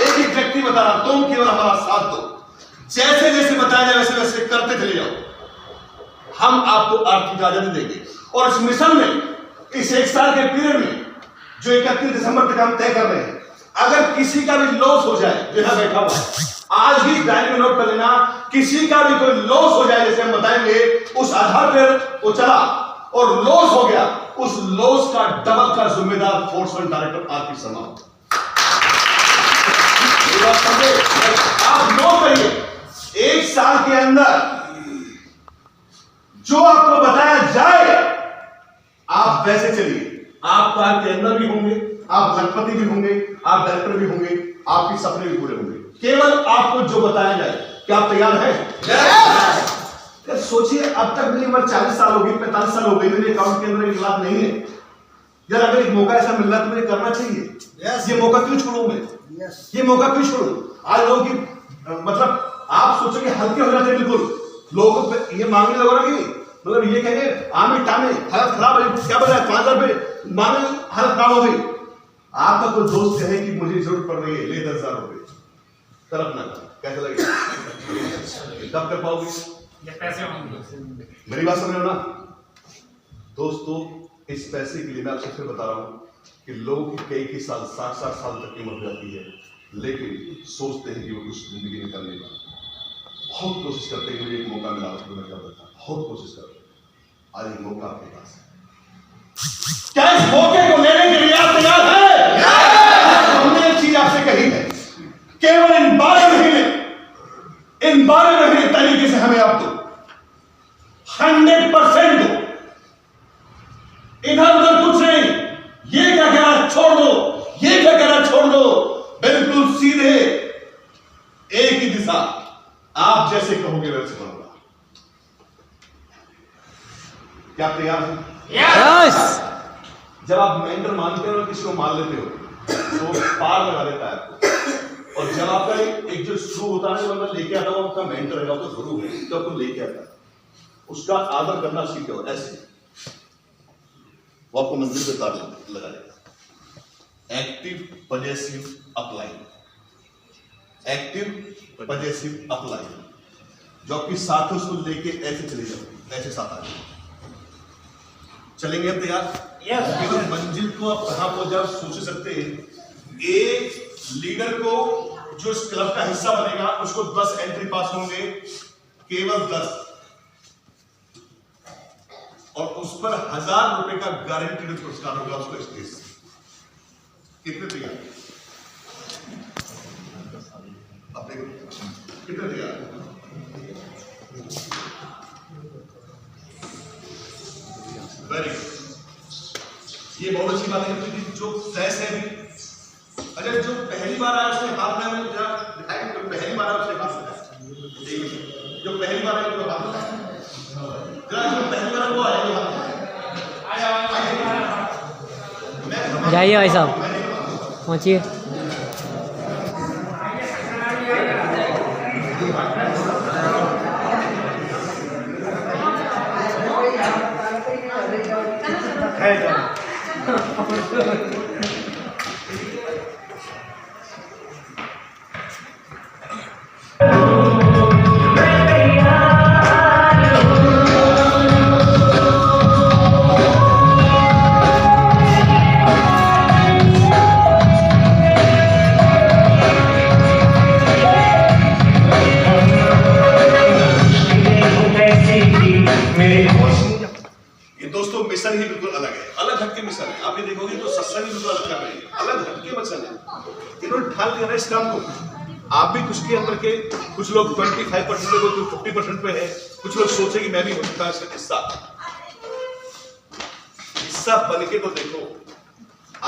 एक एक व्यक्ति बता रहा, तुम केवल हमारा साथ दो, जैसे जैसे बताया जाए वैसे वैसे करते चले जाओ, हम आपको आर्थिक आजादी देंगे। और इस मिशन में, इस 1 साल के पीरियड में जो 31 दिसंबर तक हम तय कर रहे हैं, अगर किसी का भी लॉस हो जाए, जो यहां बैठा हुआ है, आज ही डायरी में नोट कर लेना, किसी का भी कोई लॉस हो जाए, जैसे हम बताएंगे, उस आधार पर वो चला और लॉस हो गया, उस लॉस का डबल का जिम्मेदार फोर्स वन डायरेक्टर आपकी शर्मा। आप नोट करिए, 1 साल के अंदर जो आपको बताया जाए आप वैसे चलिए। आप कार के अंदर भी होंगे, आप लखपति भी होंगे, आप डायरेक्टर भी होंगे, आपके सपने भी पूरे होंगे। केवल आपको जो बताया जाए। क्या आप तैयार हैं? yes! सोचिए, अब तक मेरी उम्र 40 साल हो गई, 45 साल हो गई, मेरे अकाउंट के अंदर 1 लाख नहीं है। यार अगर एक मौका ऐसा मिल रहा है तो मुझे करना चाहिए। yes! ये मौका क्यों छोड़ूं मैं? yes! ये मौका क्यों छोड़ूं? आज लोगों की मतलब आप सोचोगे हल्के हो जाते हैं, बिल्कुल लोगों को ये मांगने लगो ना कि मतलब ये कहेंगे आमिर टामे हालत खराब है, क्या बोल रहा है 5000 रुपए मानो हालत खराब हो गई, आपका कोई दोस्त कहे कि मुझे जरूरत पड़ रही है, ले 10,000 रुपए, तरफ ना कैसा लगेगा? कब कर पाओगे? पैसे मेरी बात समझ रहे हो ना दोस्तों? इस पैसे के लिए मैं आपसे फिर बता रहा हूं कि लोगों की कई साल 60 साल तक की उम्र हो जाती है, लेकिन सोचते हैं कि वो कुछ जिंदगी में करने का बहुत कोशिश करते हैं कि मुझे एक मौका मिला तो मैं कर देता, बहुत कोशिश करते हैं। आज एक मौका आपके पास है, क्या इस मौके को लेने के लिए आप तैयार हैं? हमने एक चीज आपसे कही है, केवल इन 12 महीने तरीके से हमें आप दो, 100% दो, इधर उधर कुछ नहीं, ये क्या कहना छोड़ दो, ये क्या कहना छोड़ दो, बिल्कुल सीधे एक ही दिशा, आप जैसे कहोगे वैसे बनूंगा। क्या आप तैयार हैं? यस। जब आप मेंटर मानते हो किसी को मान लेते हो तो पार लगा देता है आपको, और जब आपका एक जो शुरू होता है बंदा लेके आता है, वो आपका मेंटर है, आपका गुरु है, तो आपको लेके आता है, उसका आदर करना सीखो। ऐसे वो आपको मंजिल पे तार लगा देगा। Active possessive apply, active possessive apply, जो आपके साथ है उसको लेके ऐसे चले जाओ, ऐसे साथ आ जाओ। चलेंगे अब तैयार? यस। मंजिल को आप कहां पहुंच जाओ सोच सकते हैं। एक लीडर को जो इस क्लब का हिस्सा बनेगा उसको 10 एंट्री पास होंगे, केवल 10, और उस पर 1000 रुपए का गारंटीड पुरस्कार होगा उसको स्टेज से। कितने तैयार? अपने कितने तैयार? वेरी गुड, ये बहुत अच्छी बात है क्योंकि जो फ्लैश है भी, अगर जो पहली बार आया उसने हाथ में दिखाया, तो पहली बार आया उसने हाथ में, जो पहली बार आया उसने हाथ में, जो पहली बार वो आया जो हाथ में। जाइए भाई साहब, पहुंचिए। दोस्तों मिशन ही बिल्कुल अलग है, अलग हटके मिशन है। आप ये देखोगे तो सत्संग ही बिल्कुल अलग कर रही है, अलग हटके मिशन है। इन्होंने ढाल दिया ना इस काम को। आप भी कुछ के अंदर के, कुछ लोग 25% पे, कोई 50% पे है, कुछ लोग सोचे कि मैं भी हो सकता है इसका हिस्सा बन के तो देखो।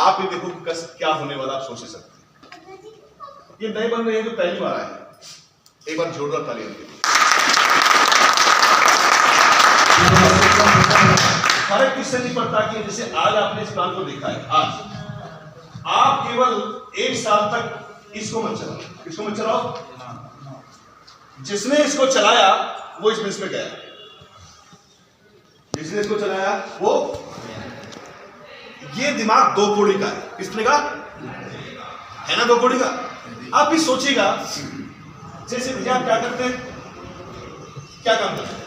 आप ये देखो कि क्या होने वाला, आप सोच सकते हैं। ये नए बन रहे हैं जो पहली बार आए, एक बार जोरदार तालियां दीजिए। फर्क किससे नहीं पड़ता कि जैसे आज आपने इस प्लान को देखा है, आज आप केवल 1 साल तक इसको मत चलाओ। इसको मत चलाओ, जिसने इसको चलाया वो इस बिजनेस में गया, जिसने इसको चलाया वो, ये दिमाग 2 कौड़ी का है। किसने का है ना 2 कौड़ी का? आप भी सोचिएगा, जैसे भैया आप क्या करते हैं, क्या काम करते हैं?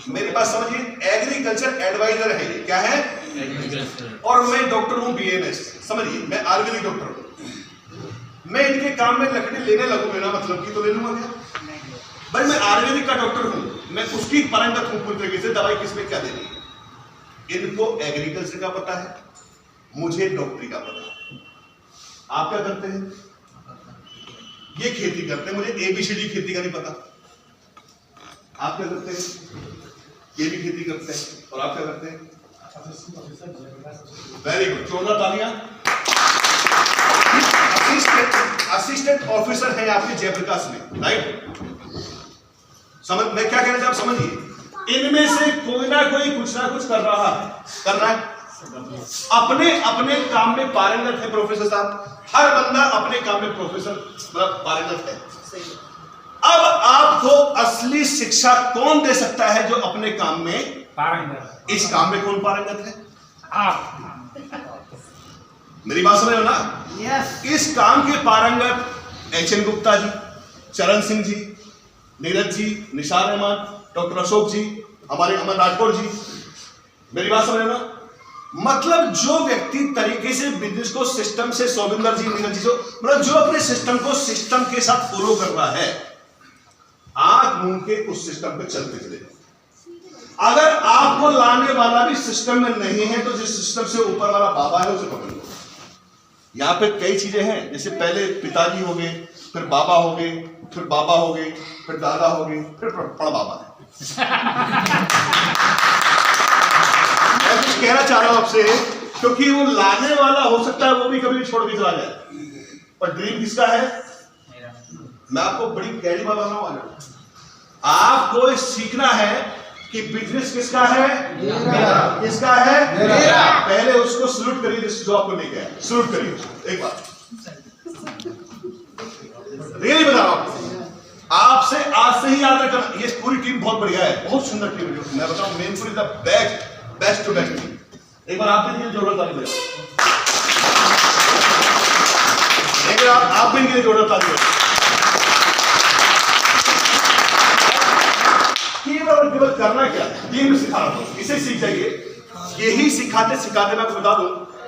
मेरे पास समझिए एग्रीकल्चर एडवाइजर है, ये क्या है? एग्रीकल्चर। और मैं डॉक्टर हूं बीएमएस, समझिए मैं आयुर्वेदिक डॉक्टर हूं। मैं इनके काम में लकड़ी लेने लगूं बिना मतलब की तो ले लूंगा क्या? भाई मैं आयुर्वेदिक का डॉक्टर हूं, मैं उसकी पारंगत हूं पूरी तरीके से, दवाई किसमें क्या देनी है। इनको एग्रीकल्चर का पता है, मुझे डॉक्टरी का पता है। आप क्या करते हैं? ये खेती करते हैं, मुझे एबीसीडी खेती का नहीं पता। आप क्या करते हैं? ये भी खेती करते हैं। और आप क्या करते हैं? वेरी गुड, जोरदार तालियां। असिस्टेंट ऑफिसर है आपके जयप्रकाश में, राइट? समझ मैं क्या कहना चाहता, समझिए इनमें से कोई ना कोई कुछ ना कुछ कर रहा है, कर रहा है, अपने अपने काम में पारंगत है। प्रोफेसर साहब, हर बंदा अपने काम में प्रोफेसर मतलब पारंगत है। अब आपको असली शिक्षा कौन दे सकता है? जो अपने काम में पारंगत। इस काम में कौन पारंगत है? आप। मेरी बात सुन रहे हो ना? यस। इस काम के पारंगत एच.एन. गुप्ता जी, चरण सिंह जी, नीरज जी, निशार रहमान, डॉक्टर अशोक जी, हमारे अमन राठौर जी। मेरी बात समझ रहे हो ना? मतलब जो व्यक्ति तरीके से बिजनेस को सिस्टम से, सोविंदर जी, नीरज जी, जो मतलब जो अपने सिस्टम को सिस्टम के साथ फॉलो कर रहा है, आंख मूंद के उस सिस्टम पे चलते चले। अगर आपको लाने वाला भी सिस्टम में नहीं है, तो जिस सिस्टम से ऊपर वाला बाबा है उसे पकड़ लो। यहां पे कई चीजें हैं, जैसे पहले पिताजी हो गए, फिर बाबा हो गए, फिर बाबा हो गए, फिर दादा हो गए, फिर पड़बाबा है। मैं कुछ कहना चाह रहा हूं आपसे, क्योंकि वो लाने वाला हो सकता है वो भी कभी छोड़ के चला जाए, पर ड्रीम किसका है? मैं आपको बड़ी गहरी बात बता रहा हूं। आपको सीखना है कि बिजनेस किसका है? मेरा। किसका है? मेरा। पहले उसको सल्यूट करिए जिस जो आपको लेके आया, सल्यूट करिए एक बार। रियली बता रहा हूं आपसे, आज से ही याद रखना, ये पूरी टीम बहुत बढ़िया है, बहुत सुंदर टीम है। मैं बताऊं Mainpur is the best to best team. एक बार आपके लिए जोरदार ताली बजाओ, एक बार आप भी इनके लिए जोरदार ताली बजाओ। केवल करना क्या है, ये मैं सिखा रहा हूं, इसे सीख जाइए। यही सिखाते सिखाते मैं आपको बता दूं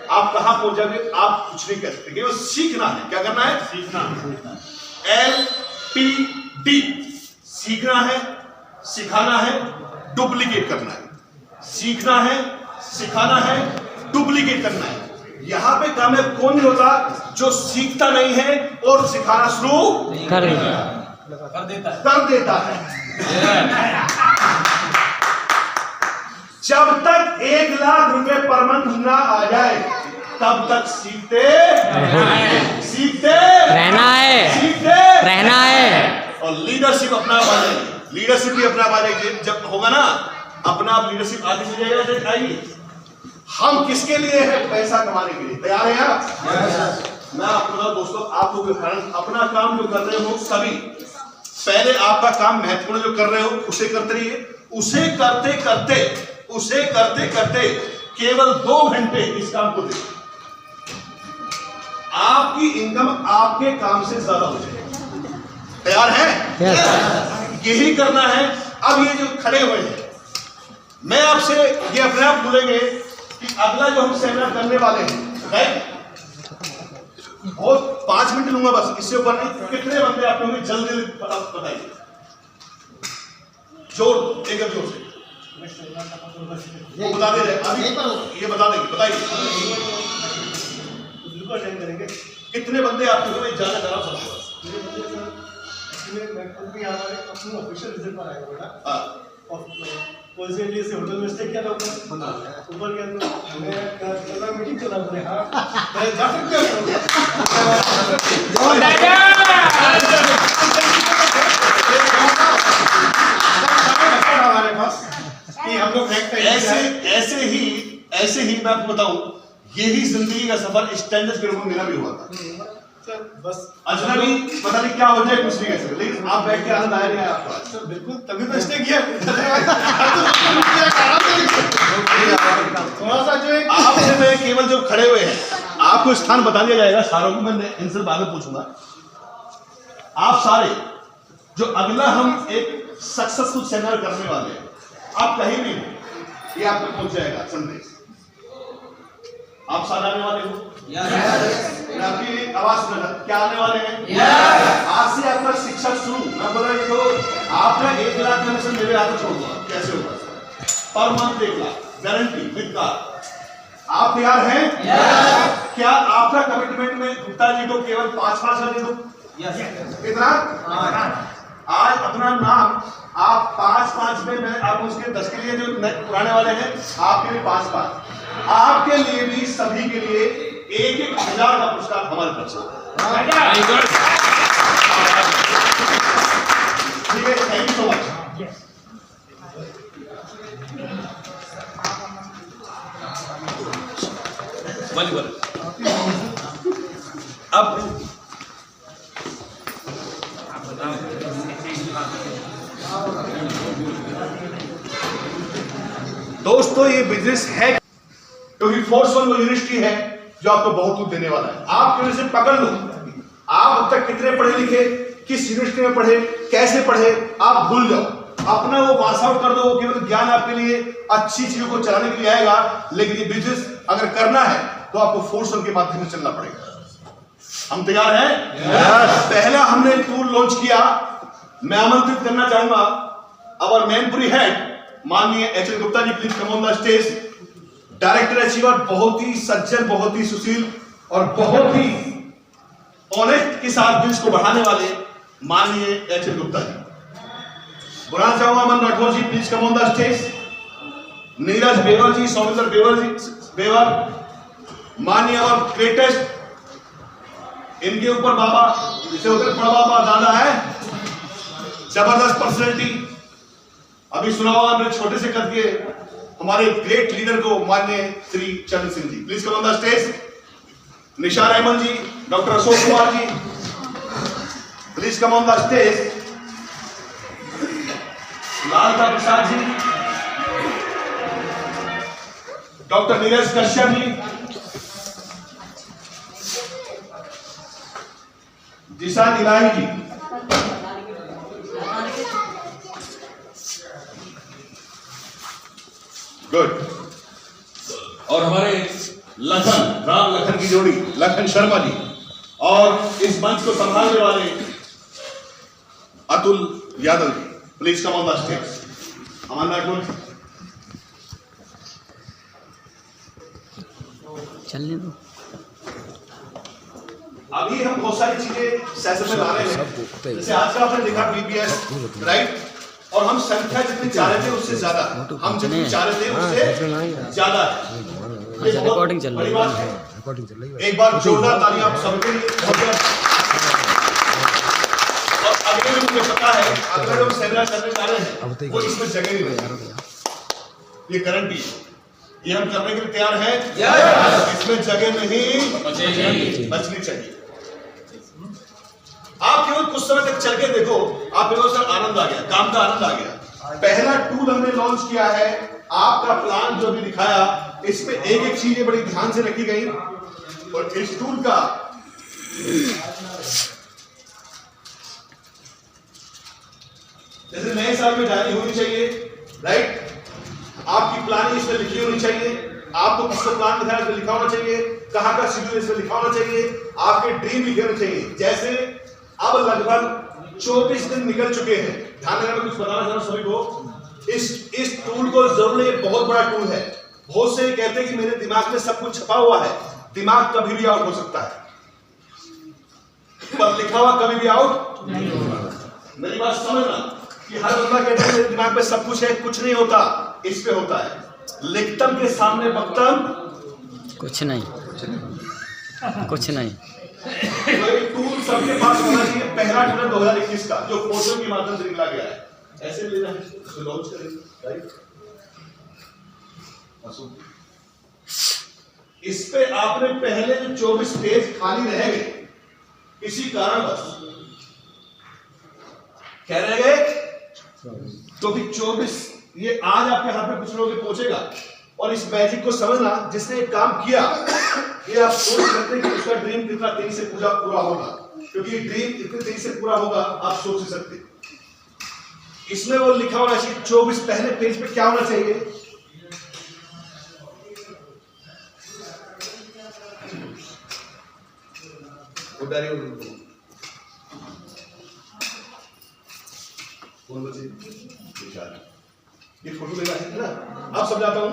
आप कहां पहुंच जाओगे। आप कुछ नहीं कर सकते, केवल सीखना है। क्या करना है? सीखना। LPD, सीखना है, सिखाना है, डुप्लीकेट करना है। सीखना है, सिखाना है, डुप्लीकेट करना है। यहां पे कामयाब कौन नहीं होता? जो सीखता नहीं है और सिखाना शुरू कर देता है। जब तक 1 लाख रुपए पर मंथ ना आ जाए तब तक सीखते रहना है। और लीडरशिप अपना बाजेगी, लीडरशिप भी अपना बाजेगी। जब होगा ना अपना आप लीडरशिप आगे से जाएगा, आएगी। हम किसके लिए हैं? पैसा कमाने के लिए। तैयार हैं आप? मैं आपको बताऊं दोस्तों, आप लोग अपना काम जो कर रहे हो सभी, पहले आपका काम महत्वपूर्ण जो कर रहे हो उसे करते रहिए। उसे करते करते केवल 2 घंटे इस काम को दें, आपकी इनकम आपके काम से ज्यादा हो जाएगी। तैयार है? यही करना है। अब ये जो खड़े हुए हैं, मैं आपसे ये अपने आप बोलेंगे कि अगला जो हम सेमिनार करने वाले हैं, राइट, बहुत 5 मिनट लूंगा बस, इससे ऊपर नहीं। कितने बंदे आप लोग जल्दी बताइए, जोर एक जोर से वो बता दे रहे अभी, ये बता देंगे, बताइए कितने बंदे आप लोगों में जाना चाह रहा हूँ? से होटल में स्टे किया था, ऊपर गया तो मैं मीटिंग चला रहे हैं, मैं जा सकते हमारे पास कि हम लोग ऐसे ही मैं आपको बताऊं, यही जिंदगी का सफर स्टैंडर्ड के रूप में मेरा भी हुआ था। सर बस अजनबी पता नहीं क्या हो जाए, कुछ नहीं कह सकते, लेकिन आप बैठ के आनंद आया नहीं आपका? सर बिल्कुल, तभी तो स्टे किया। थोड़ा सा जो आपसे मैं केवल जो खड़े हुए हैं आपको स्थान बता दिया जाएगा, सारों को मैं इनसे बाद में पूछूंगा। आप सारे जो अगला हम एक सक्सेसफुल सेमिनार करने वाले हैं, आप कहीं भी ये आप तक पहुंच जाएगा संदेश। आप सारे आने वाले हो? आपकी आवाज सुना, क्या आने वाले हैं? आज से आपका शिक्षा शुरू। मैं बोला ये तो आपका 1 लाख कमीशन मेरे हाथ में छोड़ दूंगा, कैसे होगा? Per month 1 lakh guarantee with car. आप तैयार हैं? क्या आपका कमिटमेंट में गुप्ता जी को केवल 5-5 कर दे दो? कितना? आज अपना नाम आप 5-5 में, मैं आप उसके 10 के लिए जो पुराने वाले हैं, आपके लिए 5-5, आपके लिए भी, सभी के लिए 1-1 हजार का पुरस्कार हमारे तरफ से। ठीक है, थैंक यू सो मच। अब दोस्तों ये बिजनेस है क्योंकि फोर्स वन वो यूनिवर्सिटी है जो आपको बहुत कुछ देने वाला है। आप केवल इसे पकड़ लो। आप अब तक कितने पढ़े लिखे, किस यूनिवर्सिटी में पढ़े, कैसे पढ़े, आप भूल जाओ। अपना वो पास आउट कर दो। वो केवल ज्ञान आपके लिए अच्छी चीजों को चलाने के लिए आएगा, लेकिन ये बिजनेस अगर करना है तो आपको फोर्स वन के माध्यम से चलना पड़ेगा। हम तैयार हैं? पहला हमने टूल लॉन्च किया। मैं आमंत्रित करना चाहूंगा अवर मैनपुरी हेड माननीय H L. Gupta ji, please come on the stage. Director achiever, बहुत ही सज्जन, बहुत ही सुशील और बहुत ही ऑनेस्ट के साथ बिल्स को बढ़ाने वाले माननीय एच.एल. गुप्ता जी। बुलाना चाहूंगा Aman Rathore ji, please come on the stage. Neeraj Bewar ji, Saumindar Bewar, माननीय और ग्रेटेस्ट, इनके ऊपर बाबा, इसे उधर बड़ा बाबा दादा है, जबरदस्त पर्सनैलिटी। अभी सुना होगा मेरे छोटे से करके हमारे ग्रेट लीडर को माननीय Shri Charan Singh ji, please come on the stage. Nisar Ahmad ji, doctor Ashok Kumar ji, please come on the stage. Lalta Prasad ji, doctor Neeraj Kashyap ji, Zishan Ilahi ji, good. और हमारे राम लखन की जोड़ी, लखन शर्मा जी, और इस मंच को संभालने वाले Atul Yadav ji, please come on the stage. Aman Rathore, चलने दो। अभी हम बहुत सारी चीजें सेशन में ला रहे हैं। जैसे आज का आपने देखा बीबीएस, राइट, और हम संख्या जितनी चाह रहे थे उससे ज्यादा, हम जितनी चाह रहे थे उससे ज्यादा है। ये रिकॉर्डिंग चल रही है। एक बार जोरदार तालियां आप सबके लिए। और अगले में मुझे पता है अगले जो सेमिनार करने जा रहे हैं वो इसमें जगह नहीं रहेगी, ये गारंटी है। ये हम करने के लिए तैयार हैं। इसमें जगह नहीं बचनी चाहिए। आप केवल कुछ समय तक चल के देखो, आप केवल सर आनंद आ गया, काम का आनंद आ गया। पहला टूल हमने लॉन्च किया है। आपका प्लान जो भी दिखाया, इसमें एक एक चीजें बड़ी ध्यान से रखी गई। और इस टूल का जैसे नए साल में जारी होनी चाहिए, राइट, आपकी प्लानिंग इसमें लिखी होनी चाहिए। आपको किसका प्लान दिखाया इसमें लिखा होना चाहिए, कहां का शेड्यूल इसमें लिखा होना चाहिए, आपके ड्रीम लिखे होने चाहिए। जैसे अब लगभग 24 दिन निकल चुके हैं। ध्यान देना, मैं कुछ बताना चाह रहा हूं सभी को। इस टूल को जरूर, ये बहुत बड़ा टूल है। बहुत से कहते हैं कि मेरे दिमाग में सब कुछ छपा हुआ है। दिमाग कभी भी आउट हो सकता है, पर लिखा हुआ कभी भी आउट नहीं होगा। मेरी बात समझना कि हर बंदा कहता है मेरे दिमाग में सब कुछ है, कुछ नहीं होता। इस पे होता है। लिखतम के सामने वक्तम कुछ नहीं, कुछ नहीं। तो एक टूल सबके पास होना चाहिए। पहला टूल 2021 का जो फोटो के माध्यम से निकला गया है, ऐसे लेना है, तो लॉन्च करेंगे, राइट। इस पे आपने पहले जो 24 पेज खाली रह गए किसी कारणवश, क्या रह गए, क्योंकि 24 ये आज आपके हाथ में कुछ लोगों के पहुंचेगा। और इस मैजिक को समझना, जिसने काम किया, ये आप सोच सकते हैं कि उसका ड्रीम कितना तेजी से पूरा होगा, क्योंकि ड्रीम कितनी तेजी से पूरा होगा आप सोच नहीं सकते। इसमें वो लिखा होना चाहिए 24 पहले पेज पे क्या होना चाहिए, ये फोटो लेना है ना, आप समझाता हूं।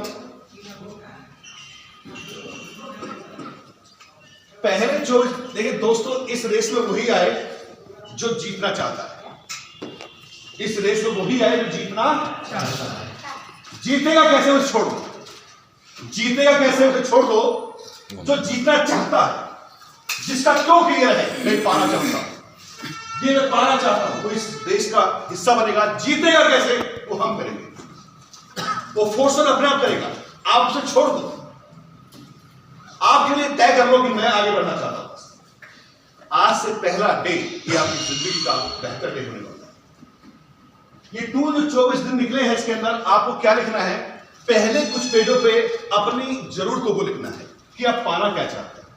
पहले जो देखिए दोस्तों, इस रेस में वही आए जो जीतना चाहता है। इस रेस में वही आए जो जीतना चाहता है। जीतेगा कैसे उसे छोड़ दो, जीतेगा कैसे उसे छोड़ दो। जो जीतना चाहता है, जिसका क्यों क्लियर है, मैं पाना चाहता हूं, ये मैं पाना चाहता हूं, वो इस देश का हिस्सा बनेगा। जीतेगा कैसे, वो हम करेंगे, वो फोर्स अपने आप करेगा। आप उसे छोड़ दो, आपके लिए तय कर लो कि मैं आगे बढ़ना चाहता हूं। आज से पहला डे ये आपकी जिंदगी का बेहतर डे होने वाला है। ये टूल जो 24 दिन निकले हैं, इसके अंदर आपको क्या लिखना है, पहले कुछ पेजों पे अपनी जरूरतों को लिखना है कि आप पाना क्या चाहते हैं।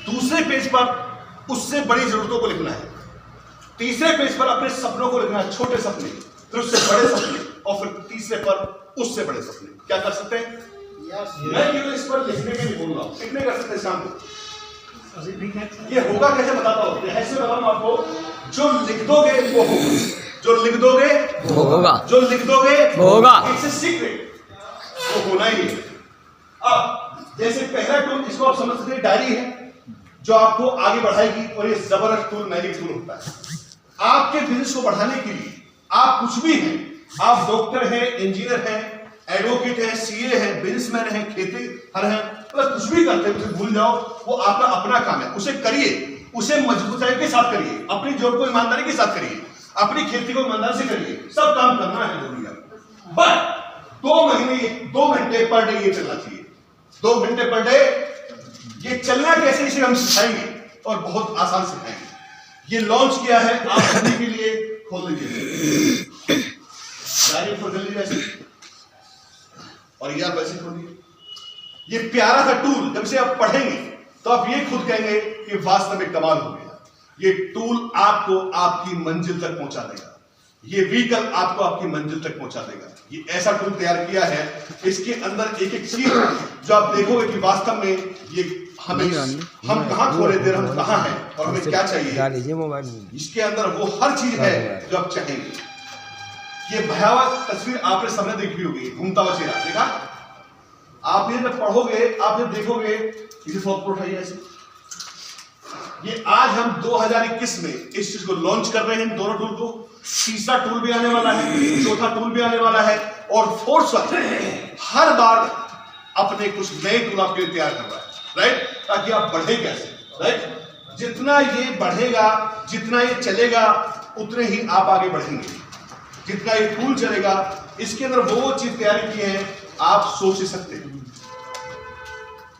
दूसरे पेज पर उससे बड़ी जरूरतों को लिखना है। तीसरे पेज पर अपने सपनों को लिखना है, छोटे सपने, फिर उससे बड़े सपने, और फिर तीसरे पर उससे बड़े सपने। क्या कर सकते हैं? मैं केवल इस पर लिखने के लिए बोल रहा हूं, कितने कर सकते हैं शाम को? ये होगा कैसे बताता हूं, ऐसे बता रहा हूं आपको। जो लिख दोगे वो होगा, जो लिख दोगे वो होगा, जो लिख दोगे वो होगा। इट्स अ सीक्रेट, वो होना ही है। अब जैसे पहला टूल, इसको आप समझ सकते हैं, डायरी है जो आपको आगे बढ़ाएगी, और ये जबरदस्त टूल, मैजिक टूल होता है आपके बिजनेस को बढ़ाने के लिए। आप कुछ भी हैं, आप डॉक्टर हैं, इंजीनियर हैं, एडवोकेट हैं, सीए हैं, बिजनेसमैन हैं, खेती हर हैं, मतलब कुछ भी करते हैं, उसे भूल जाओ, वो आपका अपना काम है। उसे करिए, उसे मजबूताई के साथ करिए, अपनी जॉब को ईमानदारी के साथ करिए, अपनी खेती को ईमानदारी से करिए, सब काम करना है जरूरी है। बट 2 महीने 2 घंटे पर डे ये चलना चाहिए। 2 घंटे पर डे ये चलना कैसे, इसे हम सिखाएंगे और बहुत आसान सिखाएंगे। ये लॉन्च किया है आप सभी के लिए, खोल लीजिए डायरी खोल लीजिए ऐसे, और ये आप ऐसे खोलिए। ये प्यारा सा टूल जब से आप पढ़ेंगे तो आप ये खुद कहेंगे कि वास्तव में कमाल हो गया। ये टूल आपको आपकी मंजिल तक पहुंचा देगा, ये व्हीकल आपको आपकी मंजिल तक पहुंचा देगा। ये ऐसा टूल तैयार किया है, इसके अंदर एक एक चीज जो आप देखोगे कि वास्तव में ये हम कहां खो रहे थे, हम कहां हैं और हमें क्या चाहिए। इसके अंदर वो हर चीज है जो आप चाहेंगे। ये भयावह तस्वीर आपने सामने देखी होगी, घूमता हुआ चेहरा देखा आप। ये जब पढ़ोगे आप ये देखोगे, इसे फोटो उठाइए ऐसे। ये आज हम 2021 में इस चीज को लॉन्च कर रहे हैं, दोनों टूल को। तीसरा टूल भी आने वाला है, चौथा टूल भी आने वाला है, और फोर्थ हर बार अपने कुछ नए टूल आपके लिए तैयार कर रहा है, राइट, ताकि आप बढ़े कैसे, राइट। जितना ये बढ़ेगा, जितना ये चलेगा, उतने ही आप आगे बढ़ेंगे। जितना ये टूल चलेगा, इसके अंदर वो चीज तैयारी की है आप सोच सकते हैं।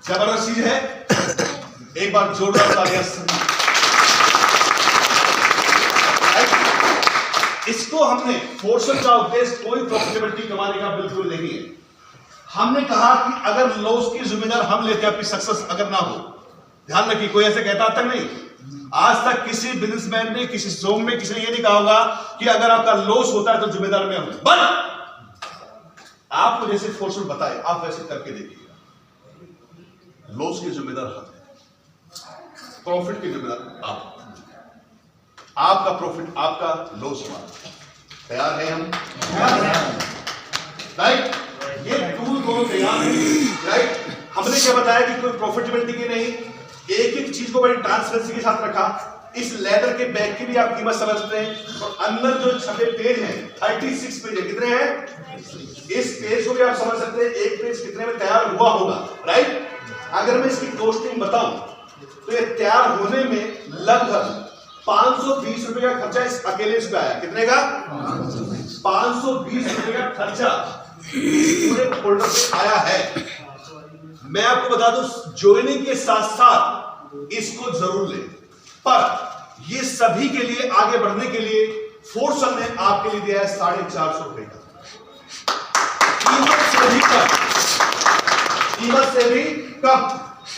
जबरदस्त चीज है, एक बार जोरदार तालियां। इसको हमने फोर्सन का उद्देश्य कोई प्रॉफिटेबिलिटी कमाने का बिल्कुल नहीं है। हमने कहा कि अगर लॉस की जिम्मेदार हम लेते हैं, आपकी सक्सेस अगर ना हो, ध्यान रखिए, कोई ऐसे कहता तक नहीं, आज तक किसी बिजनेसमैन ने, किसी जोम में किसी ने ये नहीं कहा होगा कि अगर आपका लॉस होता है तो जिम्मेदार मैं हूं। बट आपको जैसे फोर्सन बताए आप वैसे करके देखिएगा। लॉस के जिम्मेदार हम हैं, प्रॉफिट के जिम्मेदार आप। आपका प्रॉफिट आपका, लॉस हमारा। तैयार है हम, राइट। ये टूल दोनों तैयार है, राइट। हमने क्या बताया कि कोई प्रॉफिटेबिलिटी की नहीं, एक एक चीज को बड़ी ट्रांसपेरेंसी के साथ रखा। इस लेदर के बैग की भी आप कीमत समझते हैं, और अंदर जो छपे पेज हैं 36 पेज है। कितने हैं? इस पेज को भी आप समझ सकते हैं, एक पेज कितने में तैयार हुआ होगा, राइट। अगर मैं इसकी कॉस्टिंग बताऊं तो ये तैयार होने में लगभग 520 रुपए का खर्चा इस अकेले इस पे आया। कितने का? 520 रुपए का खर्चा पूरे फोल्डर पे आया है। मैं आपको बता दूं, ज्वाइनिंग के साथ साथ इसको जरूर लें, पर ये सभी के लिए आगे बढ़ने के लिए फोर्सन ने आपके लिए दिया है 450 रुपए का। कीमत से भी कम, कीमत से भी कम।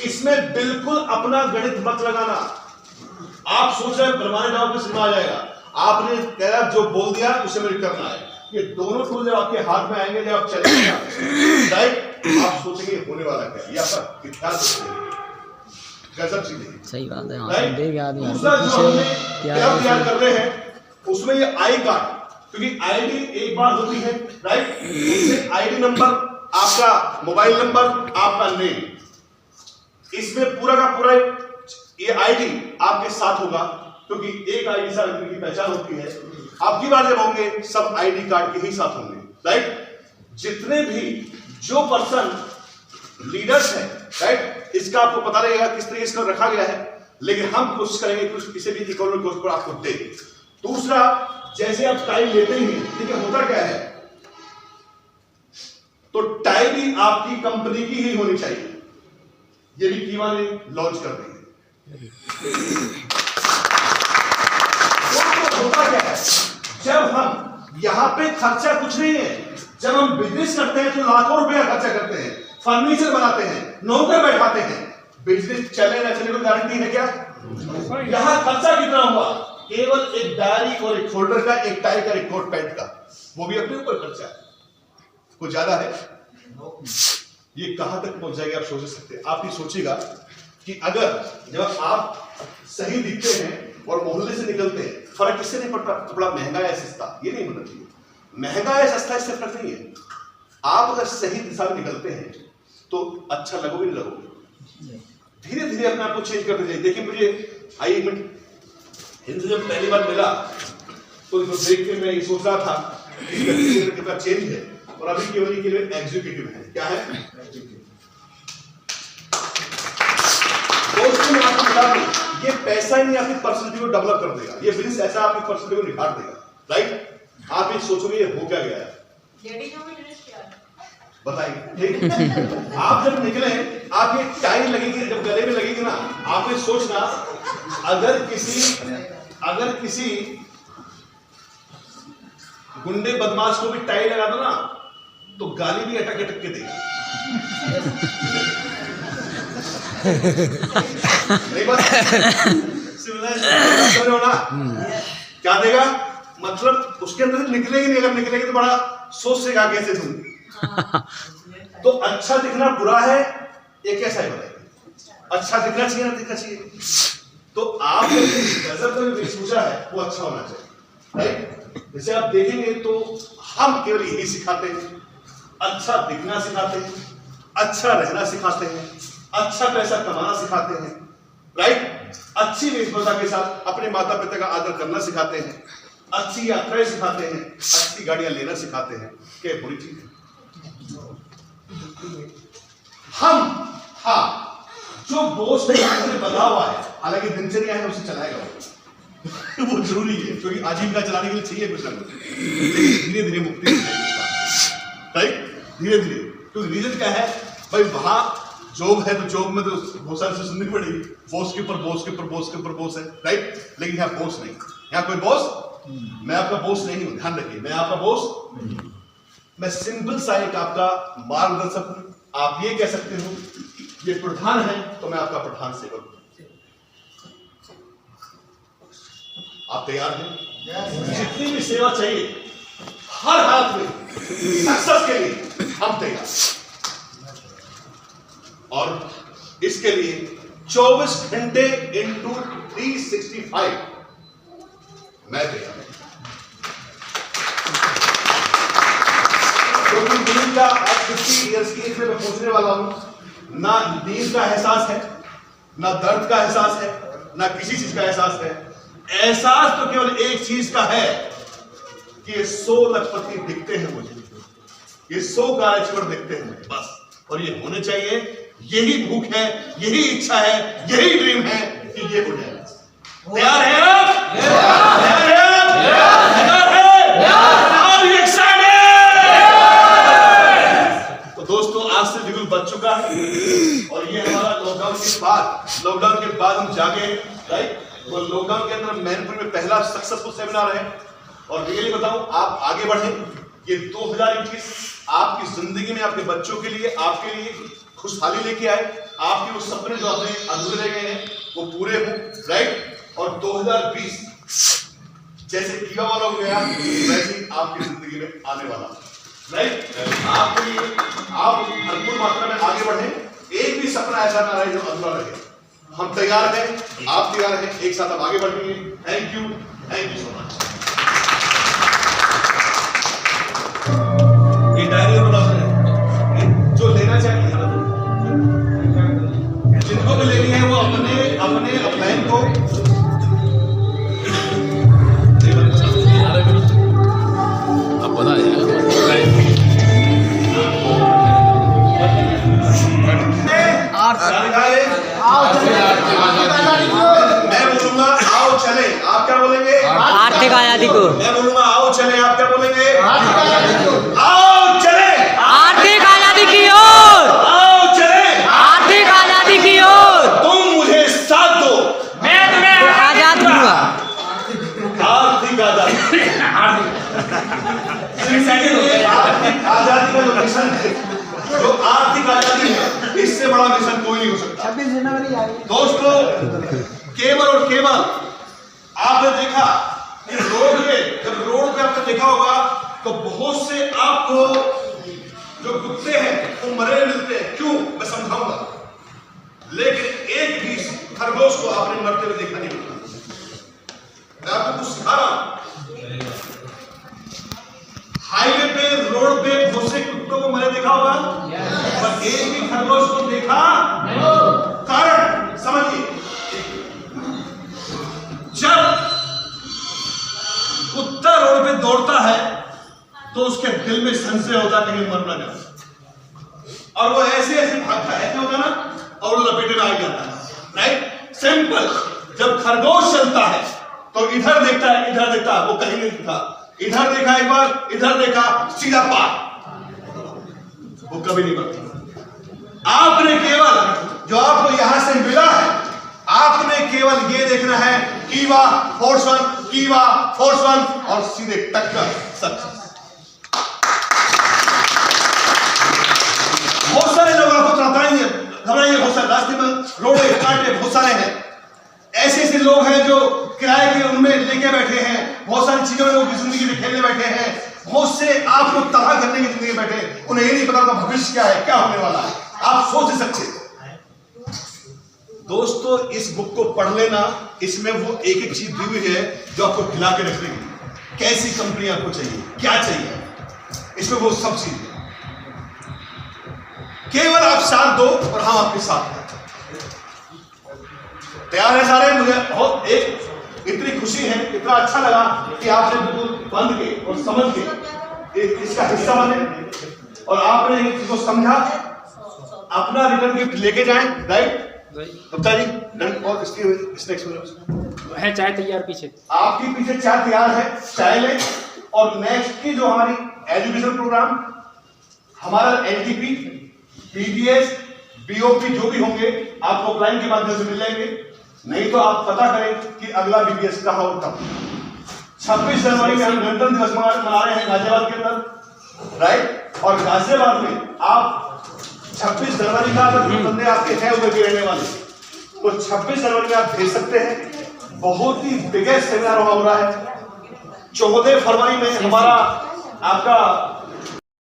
इसमें बिल्कुल अपना गणित मत लगाना। आप सोच रहे हैं परमानेंट आपको सिनेमा आ जाएगा, आपने कह जो बोल दिया उसे मेरे करना है। ये दोनों टूल जब आपके हाथ में आएंगे, जब आप चलेंगे, राइट, आप सोचेंगे होने वाला क्या है, या पर क्या सोचेंगे, गजब चीजें। सही बात है। दूसरा जो हमने तैयार कर रहे हैं उसमें ये आई कार्ड, क्योंकि आईडी एक बार होती है, राइट। इसमें आईडी नंबर, आपका मोबाइल नंबर, आपका नेम, इसमें पूरा का पूरा ये आईडी आपके साथ होगा, क्योंकि एक आईडी से आदमी की पहचान होती है। आपकी बार जब होंगे सब आईडी कार्ड के ही साथ होंगे, राइट। जितने भी जो पर्सन लीडर्स हैं, राइट, इसका आपको पता रहेगा किस तरीके से रखा गया है, लेकिन हम कोशिश करेंगे कुछ किसी भी इकोनॉमिक कोर्स पर आपको दे। दूसरा, जैसे आप टाई लेते ही, ठीक है, होता क्या है, तो टाई भी आपकी कंपनी की ही होनी चाहिए। ये भी कीमा ने लॉन्च कर दी है। होता क्या है, जब हम यहां पे खर्चा कुछ नहीं है। जब हम बिजनेस करते हैं तो लाखों रुपया खर्चा करते हैं, फर्नीचर बनाते हैं, नौकर बैठाते हैं। बिजनेस चले ना चले कोई गारंटी है क्या? यहां खर्चा कितना हुआ? केवल एक डायरी और एक फोल्डर का, एक टाई का, एक कोट पैंट का, वो भी अपने ऊपर खर्चा है। कुछ ज्यादा है? ये कहां तक पहुंच जाएगा आप सोच सकते हैं। आप ये सोचिएगा कि अगर जब आप सही दिखते हैं और मोहल्ले से निकलते हैं, फर्क किससे नहीं पड़ता? कपड़ा महंगा या सस्ता, ये नहीं होना चाहिए। महंगा या सस्ता इससे फर्क नहीं है। आप अगर सही दिशा में निकलते हैं तो अच्छा लगोगे नहीं लगोगे। धीरे धीरे अपने आप को चेंज करते जाइए। देखिए मुझे आई एक मिनट, इनसे जब पहली बार मिला तो इनको देख के मैं ये सोच रहा था कितना चेंज है, और अभी केवल के लिए एग्जीक्यूटिव है। क्या है? दोस्तों मैं आपको बता दूं, ये पैसा ही नहीं आपकी पर्सनैलिटी को डेवलप कर देगा, ये बिजनेस ऐसा आपकी पर्सनैलिटी को निखार देगा। राइट? आप ये सोचोगे ये हो क्या गया है, बताइए। ठीक? आप जब निकले, आप ये टाई लगेगी, जब गले में लगेगी ना, आप ये सोचना अगर किसी गुंडे बदमाश को भी टाई लगा दो ना तो गाली भी अटक अटक के देगा। नहीं बस समझो ना क्या देगा? मतलब उसके अंदर निकलेगी नहीं, अगर निकलेगी तो बड़ा सोच से गा कैसे तुम। तो अच्छा दिखना बुरा है ये कैसा है बताइए? अच्छा दिखना चाहिए ना दिखना चाहिए? तो आप गजब का वेशभूषा है वो अच्छा होना चाहिए। राइट? जैसे आप देखेंगे तो हम केवल यही सिखाते हैं, अच्छा दिखना सिखाते हैं, अच्छा रहना सिखाते हैं, अच्छा पैसा कमाना सिखाते हैं। राइट? अच्छी वेशभूषा के साथ अपने माता पिता का आदर करना सिखाते हैं, अच्छी यात्राएं सिखाते हैं, अच्छी गाड़ियां लेना सिखाते हैं। क्या बुरी चीज है? जो बोझ ने बना हुआ है, हालांकि दिनचर्या है उसे चलाएगा वो जरूरी है, क्योंकि आजीविका चलाने के लिए चाहिए कुछ ना कुछ। धीरे धीरे मुक्ति राइट? धीरे धीरे। तो रीजन क्या है भाई? वहां जॉब है तो जॉब में तो बहुत सारी चीज सुननी पड़ेगी, बॉस के ऊपर बॉस के ऊपर बॉस के ऊपर बॉस है। राइट? लेकिन यहाँ बॉस नहीं, यहाँ कोई बॉस, मैं आपका बॉस नहीं हूं, ध्यान रखिए, मैं आपका बॉस, मैं सिंपल सा एक आपका मार्गदर्शक हूं। आप ये कह सकते हो ये प्रधान है तो मैं आपका प्रधान सेवक हूं। आप तैयार हैं? जितनी भी सेवा चाहिए हर हाथ में सक्सेस के लिए हम तैयार, और इसके लिए 24 घंटे इंटू 365 मैं तैयार हूं। क्योंकि नींद का आज 50 ईयर्स की एज में मैं पहुंचने वाला हूं, ना नींद का एहसास है, ना दर्द का एहसास है, ना किसी चीज का एहसास है। एहसास तो केवल एक चीज का है कि ये 100 लखपति दिखते हैं मुझे, ये 100 कार्यचर दिखते हैं मुझे, बस। और ये होने चाहिए, यही भूख है, यही इच्छा है, यही ड्रीम है कि ये हो जाए। तैयार है आप? तैयार है? तो दोस्तों आज से बिल्कुल बच चुका है, और ये हमारा लॉकडाउन के बाद हम जागे। राइट? तो लॉकडाउन के अंदर मैनपुर में पहला सक्सेसफुल सेमिनार है, और रियली बताऊं आप आगे बढ़े। ये 2021 आपकी जिंदगी में आपके बच्चों के लिए, आपके लिए खुशहाली लेके आए, आपके वो सपने जो अपने अधूरे रह गए हैं वो पूरे हों। राइट? और 2020 जैसे किया वाला हो गया वैसे ही आपकी जिंदगी में आने वाला। राइट? आपके लिए आप भरपूर मात्रा में आगे बढ़े, एक भी सपना ऐसा ना रहे जो अधूरा रहे। हम तैयार हैं, आप तैयार हैं, एक साथ हम आगे बढ़ेंगे। Thank you so much. ये डायरी बना जो लेना चाहिए, जिनको भी लेनी है वो अपने अपलाइन को अब बता मैं बोलूंगा आओ चले, आप क्या बोलेंगे? आर्थिक आजादी को। मैं बोलूंगा आओ चले, आप क्या बोलेंगे? आओ चले आर्थिक आजादी की ओर, आओ चले आर्थिक आजादी की ओर। तुम मुझे साथ दो, मैं तुम्हें आजाद करूंगा। आर्थिक आजादी। नहीं हो सकता। 26 जनवरी आ गई दोस्तों, केवल और केवल आपने देखा कि रोड पे, जब रोड पे आपने देखा होगा तो बहुत से आपको जो कुत्ते हैं वो मरे मिलते हैं। क्यों, मैं समझाऊंगा, लेकिन एक भी खरगोश को आपने मरते हुए देखा नहीं होगा। मैं आपको कुछ सिखा रहा हूं। हाईवे पे, रोड पे बहुत से कुत्तों को मरे देखा होगा, पर एक भी खरगोश को देखा। कारण समझिए, जब कुत्ता रोड पे दौड़ता है तो उसके दिल में संशय होता है कहीं मर ना जाए, और वो ऐसे ऐसे भागता है, ऐसे होता ना, और वो लपेटे में आ जाता है। Right, simple. जब खरगोश चलता है तो इधर देखता है, इधर देखता है, वो कहीं नहीं दिखता। इधर देखा एक बार, इधर देखा, सीधा पार, वो कभी नहीं बढ़ता। आपने केवल जो आपको यहां से मिला है, आपने केवल ये देखना है कीवा फोर्स 1, कीवा फोर्स 1, और सीधे टक्कर सक्सेस। बहुत सारे लोग आपको घबराएंगे, बहुत सारे रास्ते में रोड कांटे बहुत सारे हैं। ऐसे ऐसे लोग हैं जो किराए के उनमें लेके बैठे हैं, बहुत सारी चीजों में लोग जिंदगी में खेलने बैठे हैं, बहुत से आपको तबाह करने की जिंदगी बैठे हैं। उन्हें ये नहीं पता उनका भविष्य क्या है, क्या होने वाला है। आप सोच नहीं सकते। दोस्तों, इस बुक को पढ़ लेना, इसमें वो एक एक चीज दी हुई है जो आपको खिला के रख देगी। कैसी कंपनी आपको चाहिए, क्या चाहिए, इसमें वो सब चीज है। केवल आप साथ दो और हम आपके साथ हैं। तैयार है सारे? मुझे बहुत इतनी खुशी है, इतना अच्छा लगा कि आपने बिल्कुल बंद के और समझ के इसका हिस्सा बने और आपने इसको समझा, अपना रिटर्न गिफ्ट लेके जाएं। राइट गुप्ता जी, और इसके है चाय तैयार पीछे, आपके पीछे चाय तैयार है, चाय लें। और नेक्स्ट की जो हमारी एजुकेशन प्रोग्राम, हमारा एनटीपी, पीबीएस, बीओपी जो भी होंगे आपको ऑफलाइन के माध्यम से मिल जाएंगे। नहीं तो आप पता करें कि अगला बीबीएस कहां और कब। 26 जनवरी में हम गणतंत्र दिवस मना रहे हैं गाजियाबाद के अंदर। राइट, और गाजियाबाद में आप 26 जनवरी का अगर बंदे आपके हैं उधर के रहने वाले, तो 26 जनवरी में आप भेज सकते हैं। बहुत ही बिगेस्ट सेमिनार हो रहा है। 14 फरवरी में हमारा आपका